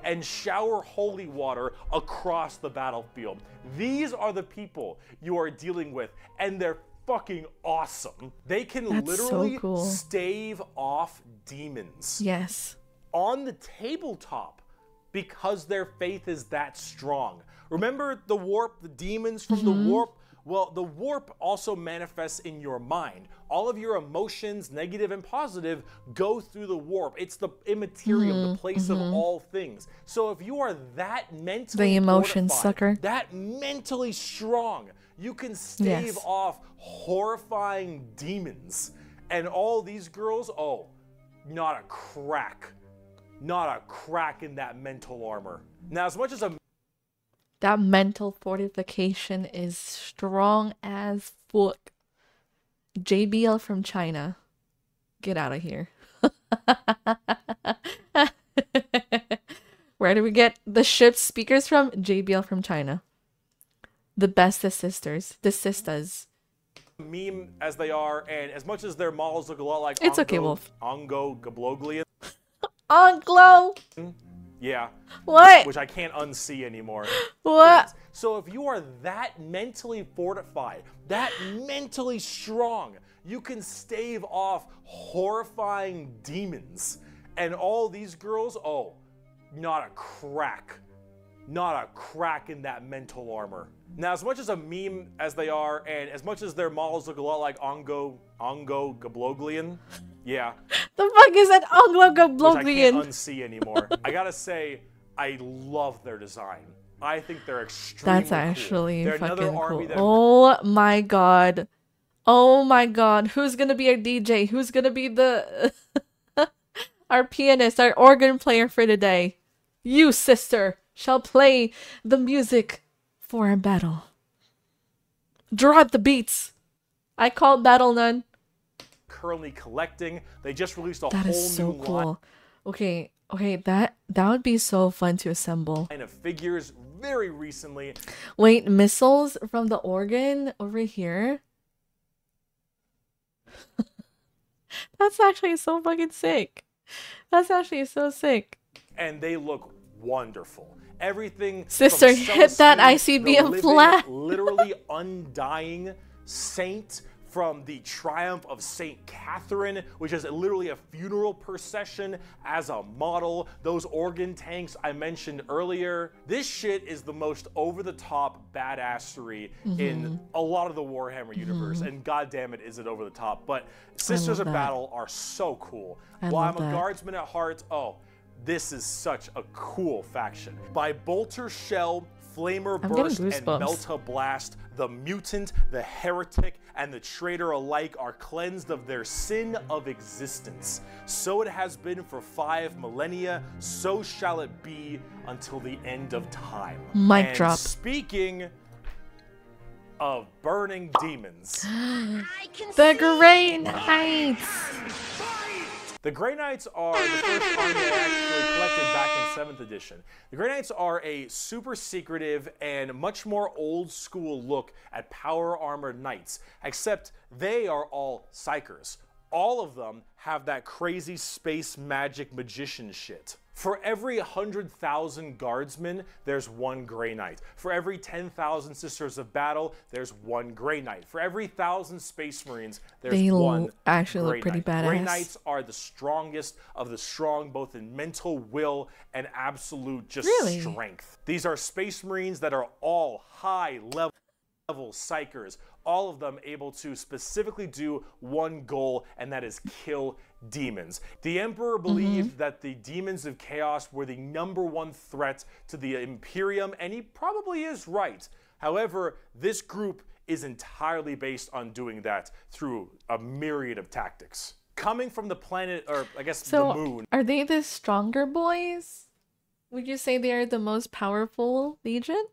Speaker 2: And shower holy water across the battlefield. These are the people you are dealing with, and they're fucking awesome. They can
Speaker 1: That's
Speaker 2: literally
Speaker 1: so cool.
Speaker 2: stave off demons
Speaker 1: Yes.
Speaker 2: on the tabletop because their faith is that strong. Remember the warp, the demons from the warp? Well, the warp also manifests in your mind. All of your emotions, negative and positive, go through the warp. It's the immaterial, the place of all things. So if you are that mentally
Speaker 1: The emotion
Speaker 2: fortified,
Speaker 1: sucker.
Speaker 2: that mentally strong, you can stave
Speaker 1: Yes.
Speaker 2: off horrifying demons. And all these girls, oh, not a crack. Not a crack in that mental armor. Now, as much as a
Speaker 1: That mental fortification is strong as fuck. JBL from China. Get out of here. Where do we get the ship's speakers from? JBL from China. The bestest sisters. The sisters.
Speaker 2: meme as they are, and as much as their models look a lot like
Speaker 1: It's okay, Wolf.
Speaker 2: Ongo Gabloglian,
Speaker 1: Anglo!
Speaker 2: yeah,
Speaker 1: What?
Speaker 2: which I can't unsee anymore.
Speaker 1: What?
Speaker 2: So if you are that mentally fortified, that mentally strong, you can stave off horrifying demons. And all these girls, oh, not a crack. Not a crack in that mental armor. Now, as much as a meme as they are, and as much as their models look a lot like Ongo Gabloglian, yeah,
Speaker 1: The fuck is that Anglo
Speaker 2: which I can't
Speaker 1: Gabloglian?
Speaker 2: unsee anymore. I gotta say, I love their design. I think they're extremely
Speaker 1: That's actually
Speaker 2: cool. They're
Speaker 1: fucking
Speaker 2: another army
Speaker 1: cool.
Speaker 2: that
Speaker 1: Oh my god. Oh my god. Who's gonna be our DJ? Who's gonna be the our pianist, our organ player for today? You, sister, shall play the music for our battle. Draw out the beats. I call battle none.
Speaker 2: currently collecting. They just released a
Speaker 1: That
Speaker 2: whole
Speaker 1: is so
Speaker 2: new
Speaker 1: cool. Okay, that would be so fun to assemble.
Speaker 2: line of figures very recently.
Speaker 1: Wait, missiles from the organ over here? That's actually so fucking sick. That's actually so sick.
Speaker 2: And they look wonderful. Everything
Speaker 1: Sister,
Speaker 2: from
Speaker 1: hit that
Speaker 2: Celestine, the
Speaker 1: ICBM
Speaker 2: living,
Speaker 1: flag.
Speaker 2: literally undying saint, from the triumph of Saint Catherine, which is literally a funeral procession as a model. Those organ tanks I mentioned earlier. This shit is the most over-the-top badassery in a lot of the Warhammer universe, and goddamn it, is it over the top. But Sisters of
Speaker 1: that.
Speaker 2: Battle are so cool.
Speaker 1: I
Speaker 2: While
Speaker 1: love
Speaker 2: I'm a
Speaker 1: that.
Speaker 2: guardsman at heart, oh, this is such a cool faction. By Bolter Shell, Flamer
Speaker 1: I'm getting
Speaker 2: Burst, and
Speaker 1: goosebumps.
Speaker 2: Melta Blast, the mutant, the heretic, and the traitor alike are cleansed of their sin of existence. So it has been for 5 millennia, so shall it be until the end of time.
Speaker 1: Mic
Speaker 2: And
Speaker 1: drop.
Speaker 2: speaking of burning demons,
Speaker 1: The Grey Knights!
Speaker 2: the Grey Knights are the first army I actually collected back in 7th edition. The Grey Knights are a super secretive and much more old school look at power armored knights, except they are all psychers. All of them have that crazy space magic magician shit. For every 100,000 guardsmen, there's 1 Grey Knight. For every 10,000 Sisters of Battle, there's 1 Grey Knight. For every 1,000 Space Marines, there's
Speaker 1: They
Speaker 2: 1
Speaker 1: actually look
Speaker 2: Grey
Speaker 1: pretty
Speaker 2: Knight. Grey
Speaker 1: badass.
Speaker 2: Knights are the strongest of the strong, both in mental will and absolute just
Speaker 1: Really?
Speaker 2: strength. These are Space Marines that are all high level psychers, all of them able to specifically do one goal, and that is kill demons. The Emperor believed that the demons of chaos were the #1 threat to the Imperium, and he probably is right. However, this group is entirely based on doing that through a myriad of tactics. coming from the planet, or I guess
Speaker 1: So,
Speaker 2: the moon.
Speaker 1: are they the stronger boys? Would you say they are the most powerful legion?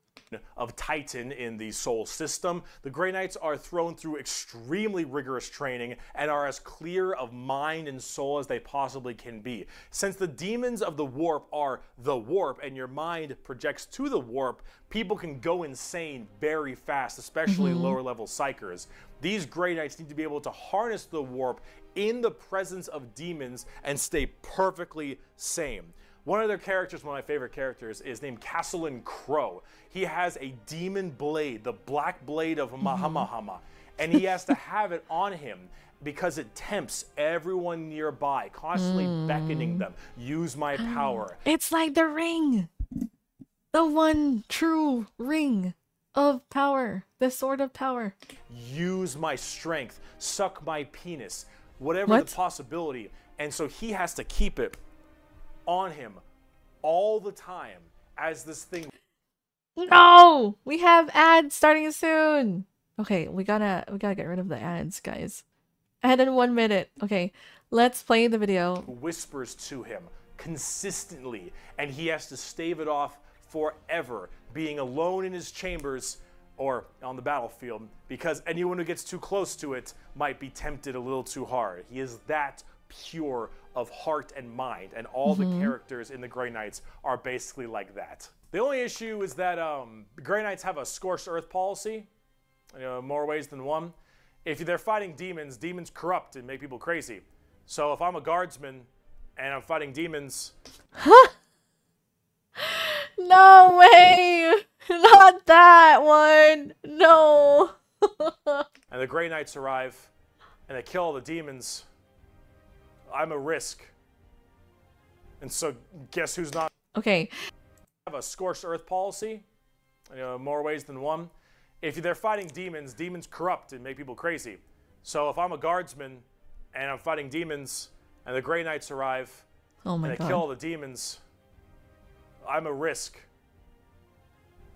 Speaker 2: Of Titan in the Sol system, the Grey Knights are thrown through extremely rigorous training and are as clear of mind and soul as they possibly can be. Since the demons of the warp are the warp and your mind projects to the warp, people can go insane very fast, especially lower level psychers. These Grey Knights need to be able to harness the warp in the presence of demons and stay perfectly sane. One of their characters, one of my favorite characters, is named Castellan Crow. He has a demon blade, the black blade of Mahamahama, and he has to have it on him because it tempts everyone nearby, constantly beckoning them. Use my power.
Speaker 1: It's like the ring. The one true ring of power. The sword of power.
Speaker 2: Use my strength. Suck my penis. Whatever the possibility. And so he has to keep it on him all the time as this thing.
Speaker 1: No, we have ads starting soon. Okay, we gotta get rid of the ads, guys. And in 1 minute. Okay, let's play the video.
Speaker 2: Whispers to him consistently, and he has to stave it off forever, being alone in his chambers or on the battlefield, because anyone who gets too close to it might be tempted a little too hard. He is that pure of heart and mind, and all the characters in the Grey Knights are basically like that. The only issue is that Grey Knights have a scorched earth policy, more ways than one. If they're fighting demons, demons corrupt and make people crazy. So if I'm a guardsman and I'm fighting demons...
Speaker 1: No way! Not that one! No!
Speaker 2: and the Grey Knights arrive and they kill all the demons, I'm a risk. And so guess who's not?
Speaker 1: Okay.
Speaker 2: Have a scorched earth policy, more ways than one. If they're fighting demons, demons corrupt and make people crazy. So if I'm a guardsman and I'm fighting demons and the Grey Knights arrive
Speaker 1: Oh my
Speaker 2: and they
Speaker 1: god.
Speaker 2: kill all the demons, I'm a risk.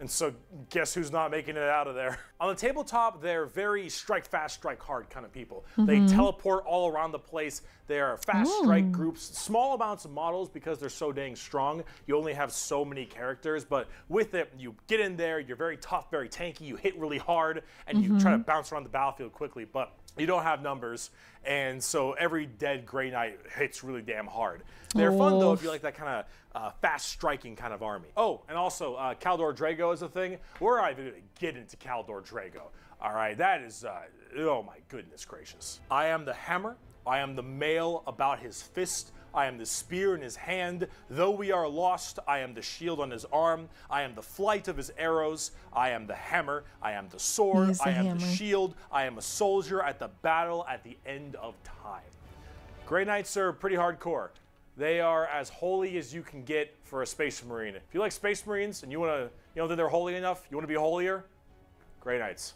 Speaker 2: And so guess who's not making it out of there? On the tabletop, they're very strike fast, strike hard kind of people. They teleport all around the place. They are fast strike groups, small amounts of models because they're so dang strong. You only have so many characters, but with it, you get in there, you're very tough, very tanky, you hit really hard, and you try to bounce around the battlefield quickly, but you don't have numbers, and so every dead Grey Knight hits really damn hard. They're fun, though, if you like that kind of fast-striking kind of army. Oh, and also, Caldor Drago is a thing. We're not even going to get into Caldor Drago. All right, that is, oh my goodness gracious. I am the hammer. I am the mail about his fist. I am the spear in his hand. Though we are lost, I am the shield on his arm. I am the flight of his arrows. I am the hammer. I am the sword. I am the shield. I am a soldier at the battle at the end of time. Grey Knights are pretty hardcore. They are as holy as you can get for a Space Marine. If you like Space Marines and you want to, you don't think they're holy enough, you want to be holier, Grey Knights.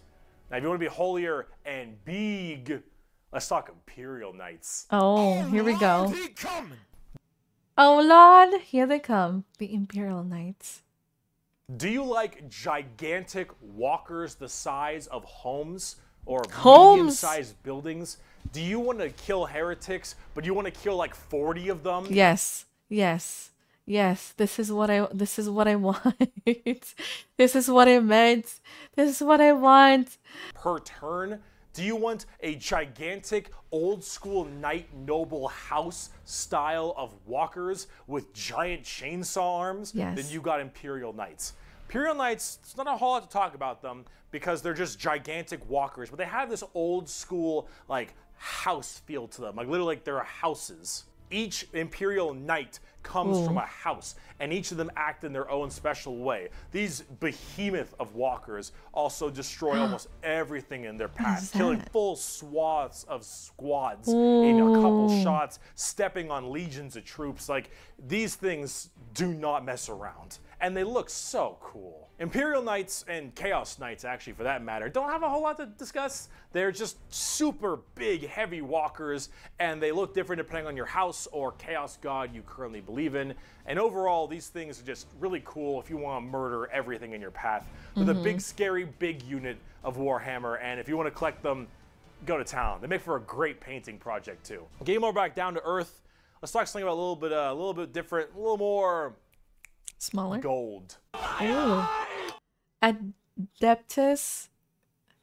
Speaker 2: Now, if you want to be holier and big, let's talk Imperial Knights.
Speaker 1: Oh, here we go. Oh Lord, here they come. The Imperial Knights.
Speaker 2: Do you like gigantic walkers the size of homes or medium-sized buildings? Do you want to kill heretics, but you want to kill like 40 of them?
Speaker 1: Yes. Yes. Yes. This is what I want. This is what I meant. This is what I want.
Speaker 2: Per turn? Do you want a gigantic old school knight noble house style of walkers with giant chainsaw arms?
Speaker 1: Yes.
Speaker 2: Then you got Imperial Knights. Imperial Knights, it's not a whole lot to talk about them because they're just gigantic walkers, but they have this old school like house feel to them, like literally like they're houses. Each Imperial Knight comes from a house, and each of them act in their own special way. These behemoth of walkers also destroy almost everything in their path, killing full swaths of squads in a couple shots, stepping on legions of troops. Like, these things do not mess around, and they look so cool. Imperial Knights and Chaos Knights, actually, for that matter, don't have a whole lot to discuss. They're just super big, heavy walkers, and they look different depending on your house or Chaos God you currently believe in. And overall, these things are just really cool if you want to murder everything in your path. They're the big, scary, big unit of Warhammer, and if you want to collect them, go to town. They make for a great painting project too. Game over back down to earth. Let's talk something about a little bit different, a little more
Speaker 1: Smaller.
Speaker 2: gold.
Speaker 1: Ooh. Adeptus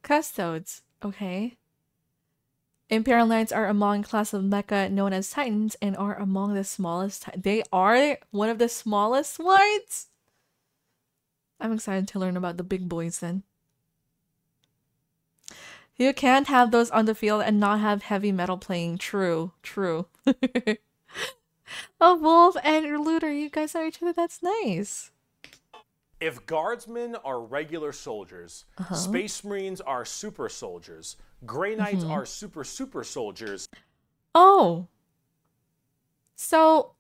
Speaker 1: Custodes. Okay. Imperial Knights are among class of mecha known as Titans and are among the smallest. They are one of the smallest ones. I'm excited to learn about the big boys then. You can't have those on the field and not have heavy metal playing. True, true. A wolf and a looter, you guys are each other. That's nice.
Speaker 2: If guardsmen are regular soldiers, space marines are super soldiers, gray knights are super soldiers.
Speaker 1: Oh. So,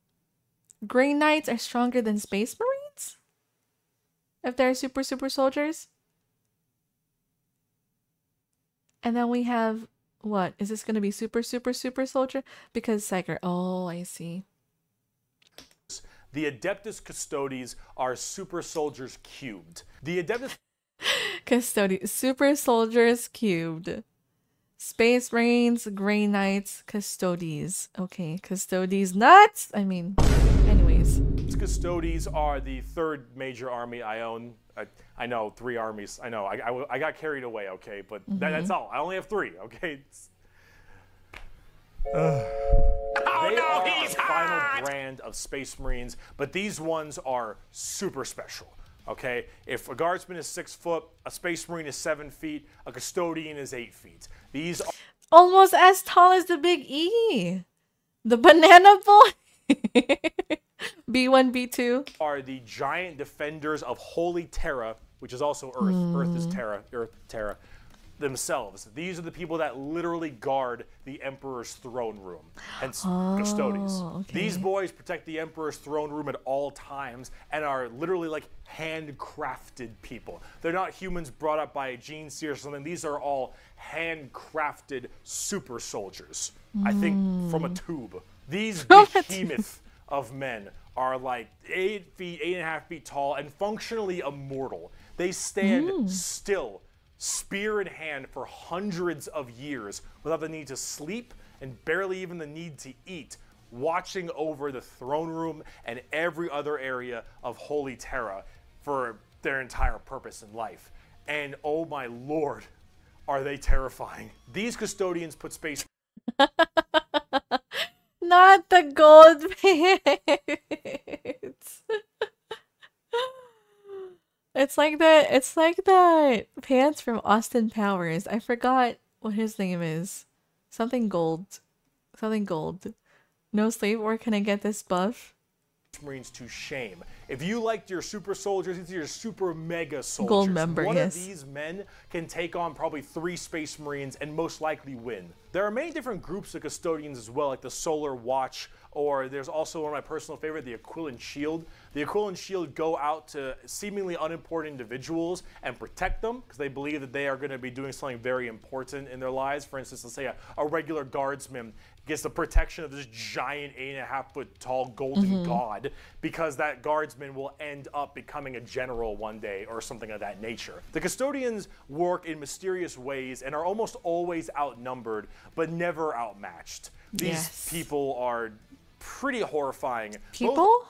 Speaker 1: gray knights are stronger than space marines? If they're super soldiers? And then we have, what? Is this going to be super soldier? Because Psyker. Oh, I see.
Speaker 2: The Adeptus Custodes are super soldiers cubed. The Adeptus
Speaker 1: Custodes. Super soldiers cubed. Space Marines, Grey Knights, Custodes. Okay, Custodes nuts! I mean, anyways.
Speaker 2: Custodes are the third major army I own. I know, 3 armies. I know, I got carried away, okay? But that's all. I only have 3, okay? They are the final brand of Space Marines, but these ones are super special, okay? If a guardsman is 6 foot, a Space Marine is 7 feet, a custodian is 8 feet. These are
Speaker 1: almost as tall as the Big E. The banana boy. B1, B2
Speaker 2: are the giant defenders of Holy Terra, which is also Earth. Earth is Terra. Terra. Themselves. These are the people that literally guard the Emperor's throne room, hence Custodes.
Speaker 1: Okay.
Speaker 2: These boys protect the Emperor's throne room at all times and are literally like handcrafted people. They're not humans brought up by a gene seer or something. These are all handcrafted super soldiers. I think from a tube. These behemoth of men are like 8 feet, 8.5 feet tall and functionally immortal. They stand still, spear in hand, for hundreds of years without the need to sleep and barely even the need to eat, watching over the throne room and every other area of Holy Terra for their entire purpose in life. And oh my lord, are they terrifying. These custodians put space...
Speaker 1: Not the gold pants. It's like the pants from Austin Powers. I forgot what his name is. Something gold. Something gold. No sleep, or can I get this buff?
Speaker 2: Marines to shame. If you liked your super soldiers, these are your super mega soldiers.
Speaker 1: Gold member,
Speaker 2: One
Speaker 1: yes.
Speaker 2: of these men can take on probably 3 Space Marines and most likely win. There are many different groups of custodians as well, like the Solar Watch, or there's also one of my personal favorite, the Aquilan Shield. The Aquilan Shield go out to seemingly unimportant individuals and protect them because they believe that they are going to be doing something very important in their lives. For instance, let's say a regular guardsman gets the protection of this giant 8.5 foot tall golden god because that guardsman will end up becoming a general one day or something of that nature. The custodians work in mysterious ways and are almost always outnumbered but never outmatched. These people are pretty horrifying.
Speaker 1: People?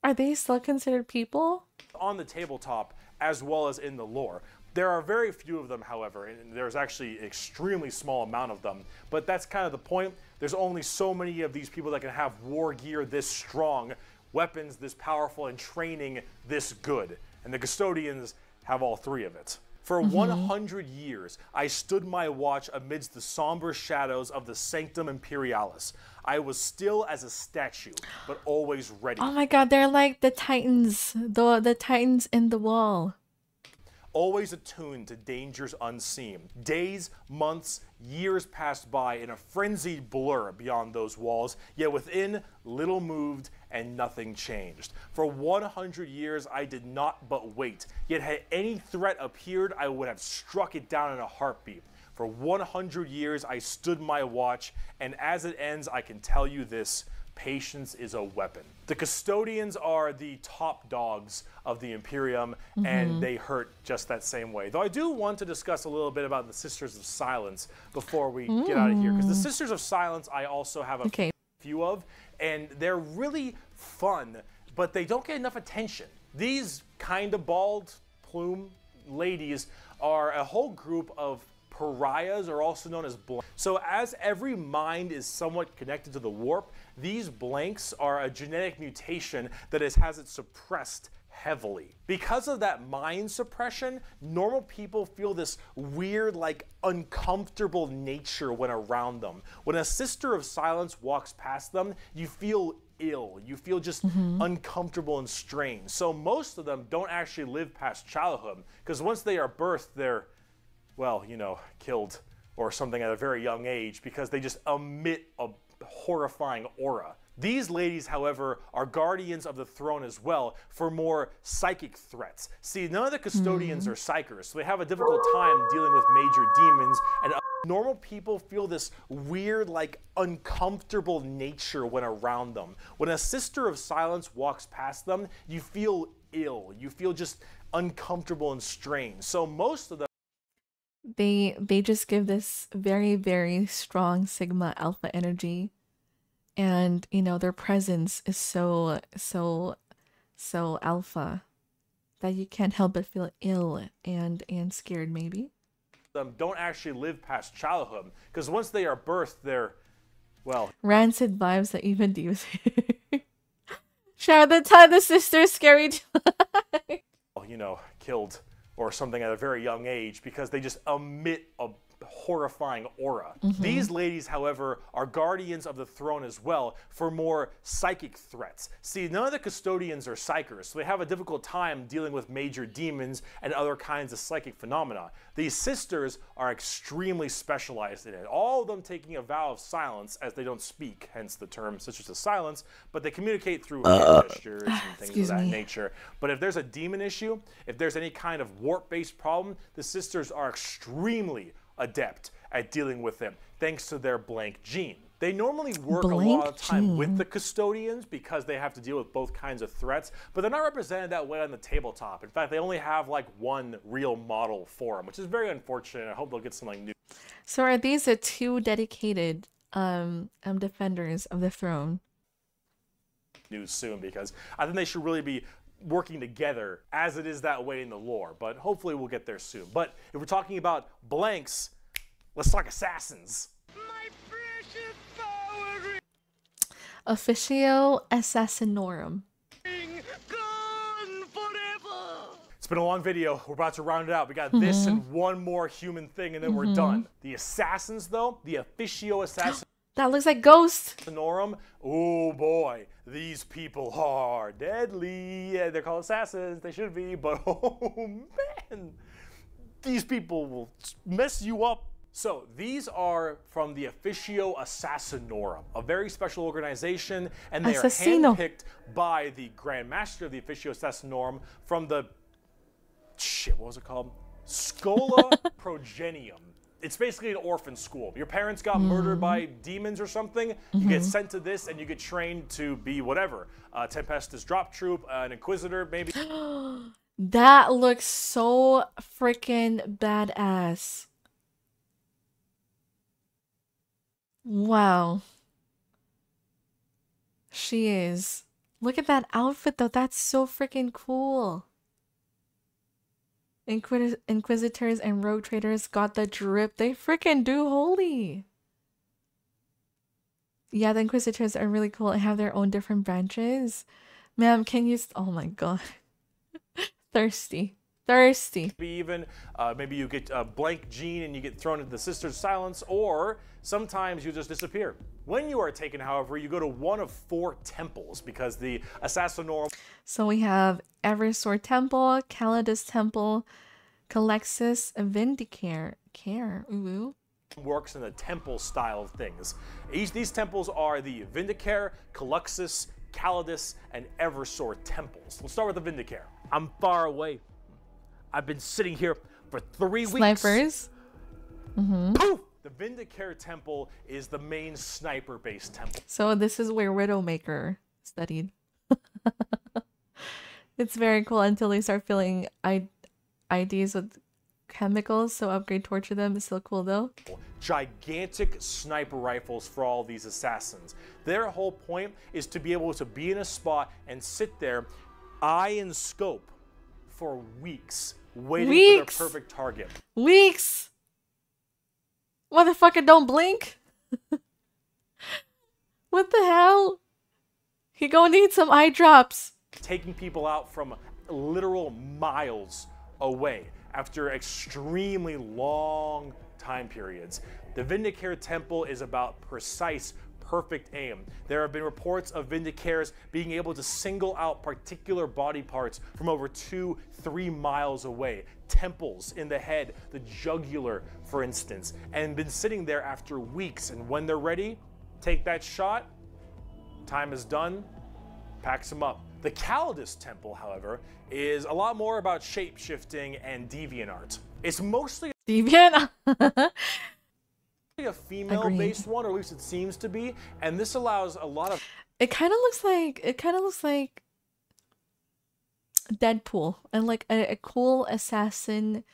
Speaker 1: Are they still considered people?
Speaker 2: On the tabletop as well as in the lore. There are very few of them, however, and there's actually an extremely small amount of them. But that's kind of the point. There's only so many of these people that can have war gear this strong, weapons this powerful, and training this good. And the custodians have all 3 of it. For 100 years, I stood my watch amidst the somber shadows of the Sanctum Imperialis. I was still as a statue, but always ready.
Speaker 1: Oh my god, they're like the Titans. The Titans in the wall.
Speaker 2: Always attuned to dangers unseen. Days, months, years passed by in a frenzied blur beyond those walls, yet within, little moved and nothing changed. For 100 years, I did not but wait, yet had any threat appeared, I would have struck it down in a heartbeat. For 100 years, I stood my watch, and as it ends, I can tell you this, patience is a weapon. The custodians are the top dogs of the Imperium, and they hurt just that same way. Though I do want to discuss a little bit about the Sisters of Silence before we get out of here, because the Sisters of Silence I also have a few of, and they're really fun, but they don't get enough attention. These kind of bald plume ladies are a whole group of pariahs, are also known as blanks. So as every mind is somewhat connected to the warp, these blanks are a genetic mutation that has it suppressed heavily. Because of that mind suppression, normal people feel this weird, like, uncomfortable nature when around them. When a Sister of Silence walks past them, you feel ill. You feel just uncomfortable and strange. So most of them don't actually live past childhood, because once they are birthed, they're, well, you know, killed or something at a very young age, because they just emit a horrifying aura. These ladies, however, are guardians of the throne as well for more psychic threats. See, none of the custodians are psychers, so they have a difficult time dealing with major demons, and normal people feel this weird, like, uncomfortable nature when around them. When a Sister of Silence walks past them, you feel ill. You feel just uncomfortable and strange. So most of them,
Speaker 1: they just give this very, very strong Sigma Alpha energy. And, you know, their presence is so alpha that you can't help but feel ill and scared, maybe.
Speaker 2: Don't actually live past childhood, because once they are birthed, they're, well,
Speaker 1: rancid vibes that even demons. Shout the time the sister's scary.
Speaker 2: You know, killed or something at a very young age, because they just emit a horrifying aura. These ladies, however, are guardians of the throne as well for more psychic threats. See, none of the custodians are psychers, so they have a difficult time dealing with major demons and other kinds of psychic phenomena. These sisters are extremely specialized in it, all of them taking a vow of silence as they don't speak, hence the term Sisters of Silence, but they communicate through gestures and things of that nature. But if there's a demon issue, if there's any kind of warp-based problem, the sisters are extremely adept at dealing with them, thanks to their blank gene. They normally work a lot of time with the custodians because they have to deal with both kinds of threats, but they're not represented that way on the tabletop. In fact, they only have like one real model for them, which is very unfortunate. I hope they'll get something new.
Speaker 1: So are these the two dedicated defenders of the throne?
Speaker 2: News soon, because I think they should really be working together as it is that way in the lore, but hopefully we'll get there soon. But if we're talking about blanks, let's talk assassins.
Speaker 4: My precious power
Speaker 1: Officio Assassinorum.
Speaker 4: gone forever.
Speaker 2: It's been a long video. We're about to round it out. We got this and one more human thing, and then we're done. The assassins, though, the Officio Assassinorum.
Speaker 1: That looks like Ghost.
Speaker 2: Oh boy, these people are deadly. Yeah, they're called assassins. They should be, but oh man, these people will mess you up. So these are from the Officio Assassinorum, a very special organization, and they are handpicked by the Grand Master of the Officio Assassinorum from the what was it called? Schola Progenium. It's basically an orphan school. Your parents got murdered by demons or something, you get sent to this and you get trained to be whatever. Tempestus drop troop, an Inquisitor, maybe.
Speaker 1: That looks so freaking badass. Wow. She is. Look at that outfit though, that's so freaking cool. Inquisitors and rogue traders got the drip. They freaking do, holy. Yeah, the Inquisitors are really cool and have their own different branches. Ma'am, can you... Oh my god. Thirsty. Thirsty.
Speaker 2: Even, maybe you get a blank gene and you get thrown into the Sisters of Silence, or sometimes you just disappear. When you are taken, however, you go to one of 4 temples, because the Assassinorum...
Speaker 1: So we have Eversor Temple, Calidus Temple, Calexis, Vindicare. Ooh.
Speaker 2: Works in the temple style of things. These temples are the Vindicare, Caluxus, Calidus, and Eversor temples. Let's start with the Vindicare. I'm far away. I've been sitting here for 3 weeks.
Speaker 1: Snipers.
Speaker 2: Poof! The Vindicare Temple is the main sniper-based temple.
Speaker 1: So this is where Widowmaker studied. It's very cool until they start filling IDs with chemicals, so upgrade torture them is still cool though.
Speaker 2: Gigantic sniper rifles for all these assassins. Their whole point is to be able to be in a spot and sit there, eye and scope, for weeks, waiting for their perfect target.
Speaker 1: Weeks! Motherfucker, don't blink! What the hell? He gonna need some eye drops.
Speaker 2: Taking people out from literal miles away after extremely long time periods. The Vindicare Temple is about precise, perfect aim. There have been reports of Vindicares being able to single out particular body parts from over 2-3 miles away. Temples in the head, the jugular, for instance, and been sitting there after weeks. And when they're ready, take that shot, time is done, packs them up. The Calidus Temple, however, is a lot more about shape-shifting and deviant art. It's mostly
Speaker 1: Deviant?
Speaker 2: a female-based one, or at least it seems to be, and this allows a lot of...
Speaker 1: It kind of looks like Deadpool, and like a cool assassin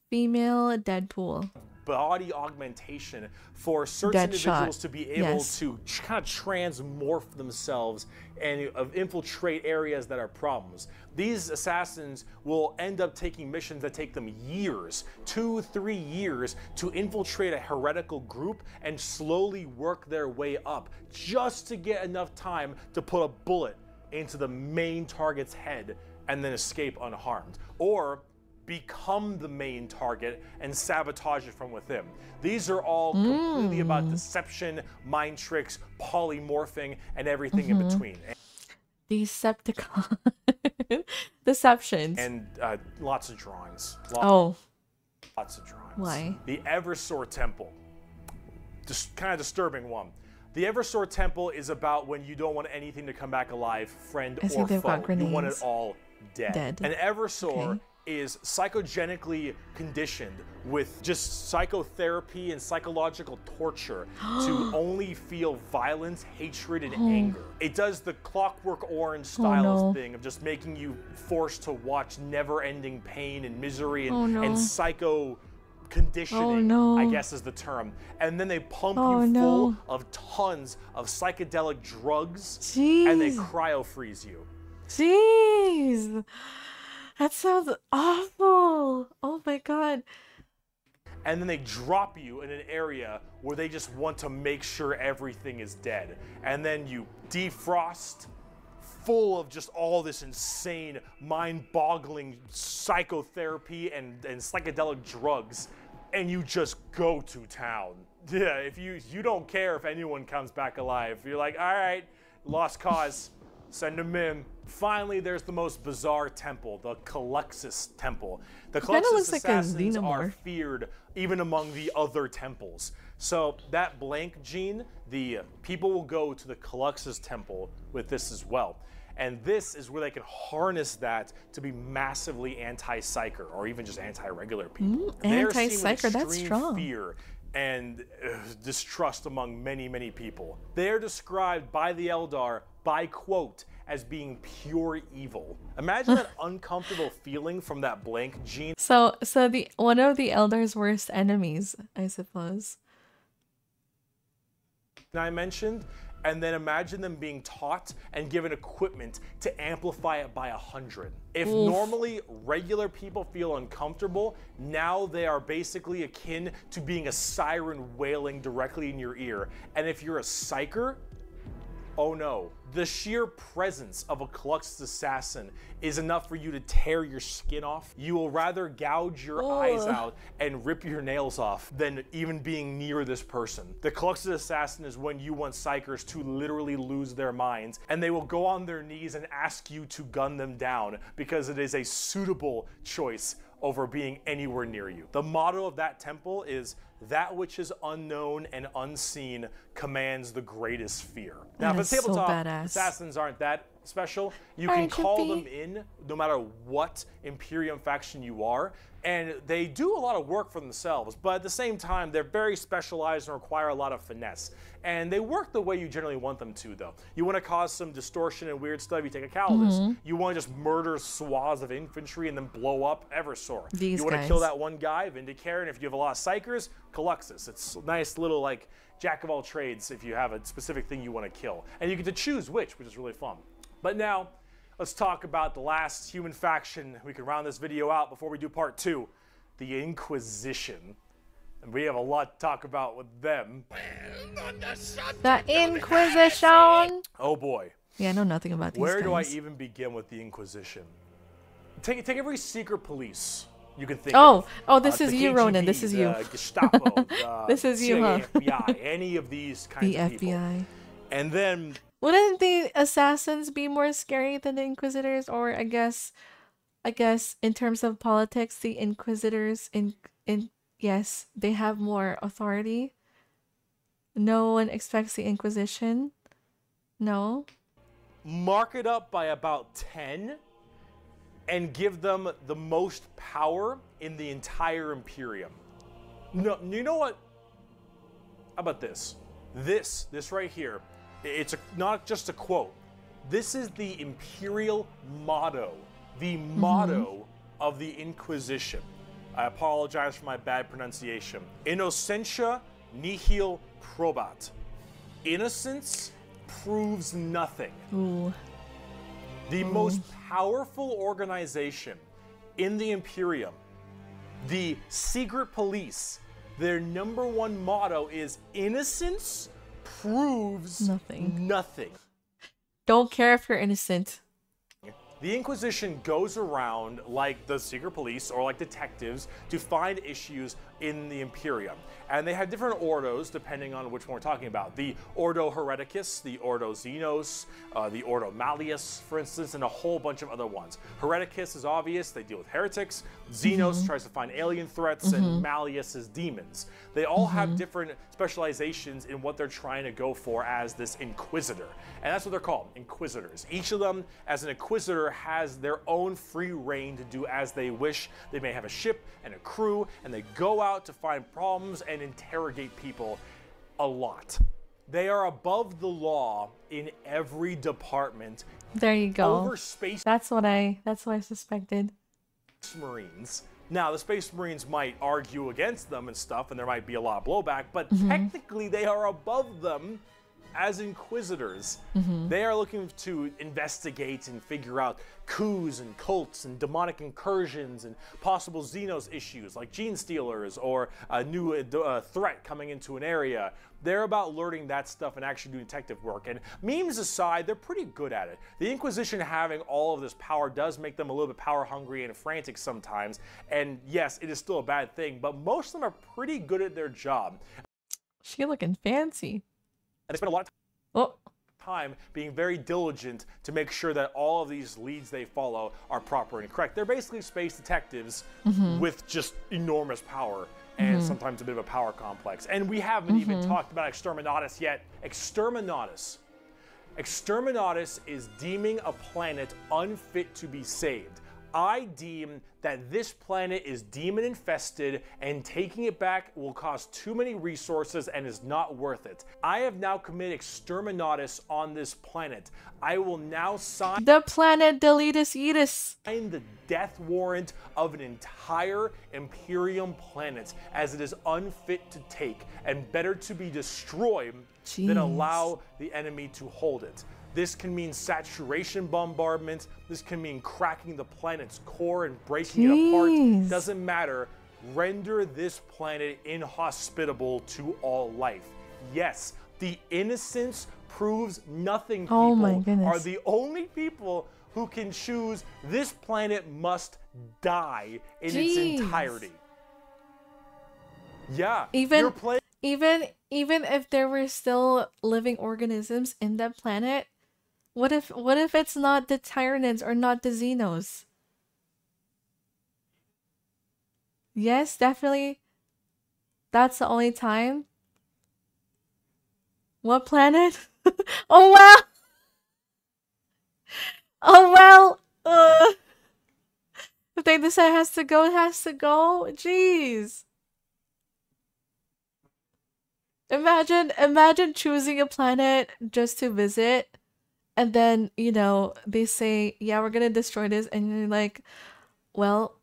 Speaker 1: female Deadpool.
Speaker 2: Body augmentation for certain individuals to be able to kind of transmorph themselves and infiltrate areas that are problems. These assassins will end up taking missions that take them years, 2-3 years, to infiltrate a heretical group and slowly work their way up just to get enough time to put a bullet into the main target's head and then escape unharmed. Or become the main target and sabotage it from within. These are all completely about deception, mind tricks, polymorphing, and everything in between.
Speaker 1: Decepticon. Deceptions.
Speaker 2: And lots of drawings. Lots of drawings.
Speaker 1: Why?
Speaker 2: The Eversor Temple. Just kind of disturbing one. The Eversor Temple is about when you don't want anything to come back alive, friend or foe. You want it all dead. And Eversor is psychogenically conditioned with just psychotherapy and psychological torture to only feel violence, hatred, and anger. It does the Clockwork Orange style thing of just making you forced to watch never-ending pain and misery and psycho conditioning, I guess is the term. And then they pump you full of tons of psychedelic drugs and they cryo-freeze you.
Speaker 1: Jeez! That sounds awful! Oh my god.
Speaker 2: And then they drop you in an area where they just want to make sure everything is dead. And then you defrost, full of just all this insane, mind-boggling psychotherapy and psychedelic drugs, and you just go to town. Yeah, if you don't care if anyone comes back alive. You're like, all right, lost cause, send them in. Finally, there's the most bizarre temple, the Caluxus Temple. The Caluxus assassins are feared even among the other temples. So that blank gene, the people will go to the Caluxus Temple with this as well. And this is where they can harness that to be massively anti-psyker or even just anti-regular people.
Speaker 1: Anti-psyker, that's strong.
Speaker 2: Fear and distrust among many, many people. They are described by the Eldar by quote as being pure evil. Imagine that uncomfortable feeling from that blank gene.
Speaker 1: So the one of the Eldar's worst enemies, I suppose.
Speaker 2: I mentioned, and then imagine them being taught and given equipment to amplify it by 100. If normally regular people feel uncomfortable, now they are basically akin to being a siren wailing directly in your ear. And if you're a psyker, oh no. The sheer presence of a Caluxus assassin is enough for you to tear your skin off. You will rather gouge your eyes out and rip your nails off than even being near this person. The Caluxus assassin is when you want psychers to literally lose their minds, and they will go on their knees and ask you to gun them down because it is a suitable choice over being anywhere near you. The motto of that temple is that which is unknown and unseen commands the greatest fear. Now,
Speaker 1: That
Speaker 2: for
Speaker 1: is so
Speaker 2: tabletop,
Speaker 1: badass.
Speaker 2: assassins aren't that special. You can
Speaker 1: Aren't you,
Speaker 2: call
Speaker 1: B?
Speaker 2: them in no matter what Imperium faction you are, and they do a lot of work for themselves, but at the same time, they're very specialized and require a lot of finesse. And they work the way you generally want them to, though. You want to cause some distortion and weird stuff, you take a Calidus. You want to just murder swaths of infantry and then blow up Eversor.
Speaker 1: These
Speaker 2: you want to
Speaker 1: guys.
Speaker 2: kill that one guy, Vindicare, and if you have a lot of Psychers, Caluxus. It's a nice little, like, jack of all trades if you have a specific thing you want to kill. And you get to choose which is really fun. But now, let's talk about the last human faction. We can round this video out before we do part 2, the Inquisition. And we have a lot to talk about with them.
Speaker 1: The Inquisition.
Speaker 2: Oh boy.
Speaker 1: Yeah, I know nothing about these
Speaker 2: Where
Speaker 1: guys.
Speaker 2: do I even begin with the Inquisition? Take every secret police you can think
Speaker 1: Oh,
Speaker 2: of.
Speaker 1: oh, this
Speaker 2: The
Speaker 1: is you, Ronan. This
Speaker 2: KGB,
Speaker 1: is you.
Speaker 2: the Gestapo, the
Speaker 1: This is you,
Speaker 2: CIA,
Speaker 1: huh?
Speaker 2: FBI, any of these kinds
Speaker 1: The
Speaker 2: of people.
Speaker 1: FBI.
Speaker 2: And then
Speaker 1: Wouldn't the assassins be more scary than the inquisitors? Or I guess in terms of politics, the inquisitors yes, they have more authority. No one expects the Inquisition. No.
Speaker 2: mark it up by about 10 and give them the most power in the entire Imperium. No, you know what? How about this? This right here, it's not just a quote. This is the Imperial motto, the motto of the Inquisition. I apologize for my bad pronunciation. Innocentia nihil probat. Innocence proves nothing.
Speaker 1: Ooh.
Speaker 2: The most powerful organization in the Imperium, the secret police, their number one motto is innocence proves nothing.
Speaker 1: Don't care if you're innocent.
Speaker 2: The Inquisition goes around like the secret police or like detectives to find issues in the Imperium. And they have different ordos depending on which one we're talking about. The Ordo Hereticus, the Ordo Xenos, the Ordo Malleus, for instance, and a whole bunch of other ones. Hereticus is obvious, they deal with heretics. Xenos tries to find alien threats, and Malleus is demons. They all have different specializations in what they're trying to go for as this Inquisitor. And that's what they're called, Inquisitors. Each of them, as an Inquisitor, has their own free reign to do as they wish. They may have a ship and a crew, and they go out to find problems and interrogate people a lot. They are above the law in every department.
Speaker 1: There you go.
Speaker 2: Over space
Speaker 1: That's what I suspected.
Speaker 2: Marines. Now, the Space Marines might argue against them and stuff, and there might be a lot of blowback, but technically they are above them as Inquisitors. They are looking to investigate and figure out coups and cults and demonic incursions and possible Xenos issues like gene stealers or a new threat coming into an area. They're about learning that stuff and actually doing detective work. And memes aside, they're pretty good at it. The Inquisition having all of this power does make them a little bit power hungry and frantic sometimes. And yes, it is still a bad thing, but most of them are pretty good at their job.
Speaker 1: She looking fancy.
Speaker 2: And they spend a lot of
Speaker 1: Oh,
Speaker 2: time being very diligent to make sure that all of these leads they follow are proper and correct. They're basically space detectives with just enormous power and sometimes a bit of a power complex. And we haven't even talked about Exterminatus yet. Exterminatus is deeming a planet unfit to be saved. I deem that this planet is demon infested and taking it back will cost too many resources and is not worth it. I have now committed Exterminatus on this planet. I will now sign
Speaker 1: the planet Deletus Eatus.
Speaker 2: the death warrant of an entire Imperium planet as it is unfit to take and better to be destroyed than allow the enemy to hold it. This can mean saturation bombardment. This can mean cracking the planet's core and breaking it apart. Doesn't matter. Render this planet inhospitable to all life. Yes, the innocence proves nothing people
Speaker 1: Oh my goodness.
Speaker 2: are the only people who can choose this planet must die in its entirety. Yeah, you're playing.
Speaker 1: Even if there were still living organisms in that planet, what if it's not the Tyranids or not the Xenos? Yes, definitely. That's the only time? What planet? Oh well! Oh well! If they decide it has to go, it has to go. Jeez. Imagine choosing a planet just to visit, and then, you know, they say, yeah, we're gonna destroy this, and you're like, well,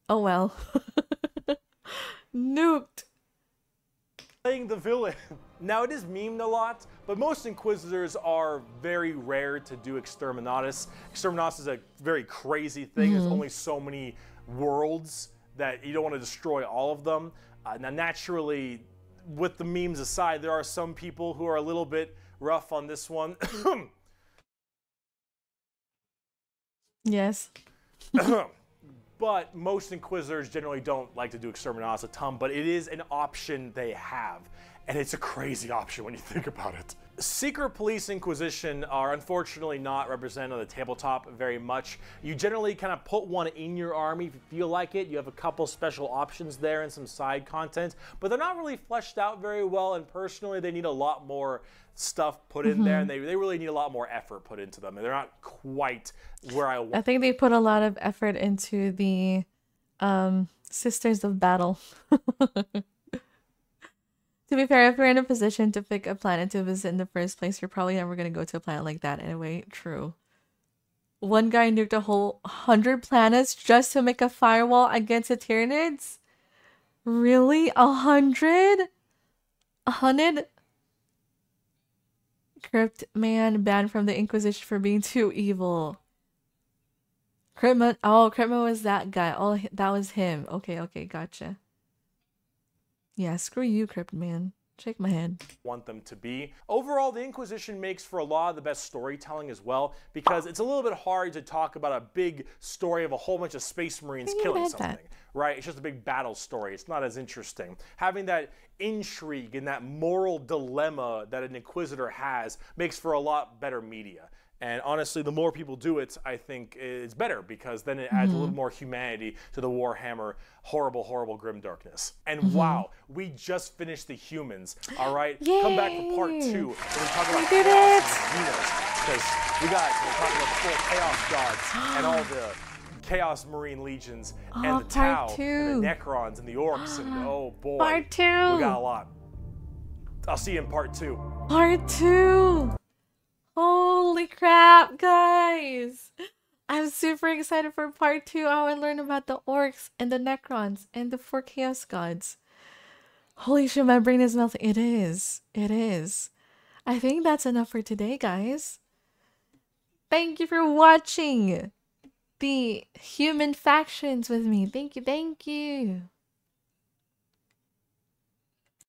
Speaker 1: oh well. Nuked.
Speaker 2: Playing the villain. Now, it is memed a lot, but most Inquisitors are very rare to do Exterminatus. Exterminatus is a very crazy thing. There's only so many worlds that you don't want to destroy all of them. Now, naturally, with the memes aside, there are some people who are a little bit rough on this one.
Speaker 1: Yes.
Speaker 2: But most Inquisitors generally don't like to do Exterminatus a ton, but it is an option they have. And it's a crazy option when you think about it. Secret Police Inquisition are unfortunately not represented on the tabletop very much. You generally kind of put one in your army if you feel like it. You have a couple special options there and some side content, but they're not really fleshed out very well, and personally they need a lot more stuff put in there, and they really need a lot more effort put into them, and they're not quite where I want.
Speaker 1: I think they put a lot of effort into the Sisters of Battle. To be fair, if you're in a position to pick a planet to visit in the first place, you're probably never going to go to a planet like that anyway. True. One guy nuked a whole 100 planets just to make a firewall against the Tyranids? Really? 100? 100? Crypt man banned from the Inquisition for being too evil. Cryptman. Oh, Cryptman was that guy. Oh, that was him. Okay, okay, gotcha. Yeah, screw you, Crypt man. Shake my head.
Speaker 2: Want them to be. Overall, the Inquisition makes for a lot of the best storytelling as well, because it's a little bit hard to talk about a big story of a whole bunch of Space Marines killing something, right? It's just a big battle story. It's not as interesting. Having that intrigue and that moral dilemma that an Inquisitor has makes for a lot better media. And honestly, the more people do it, I think it's better, because then it adds a little more humanity to the Warhammer horrible, horrible grimdarkness. And wow, we just finished the humans, all right?
Speaker 1: Yay!
Speaker 2: Come back for part 2 when we talk about
Speaker 1: did
Speaker 2: Chaos and Xenos, because we're talking about the full Chaos Gods and all the Chaos Marine Legions and the Tau and the Necrons and the Orcs, and oh boy,
Speaker 1: Part 2!
Speaker 2: we got a lot. I'll see you in part 2.
Speaker 1: Part 2! Holy crap, guys! I'm super excited for part 2. I want to learn about the Orcs and the Necrons and the 4 Chaos Gods. Holy shit, my brain is melting. It is. It is. I think that's enough for today, guys. Thank you for watching the human factions with me. Thank you, thank you.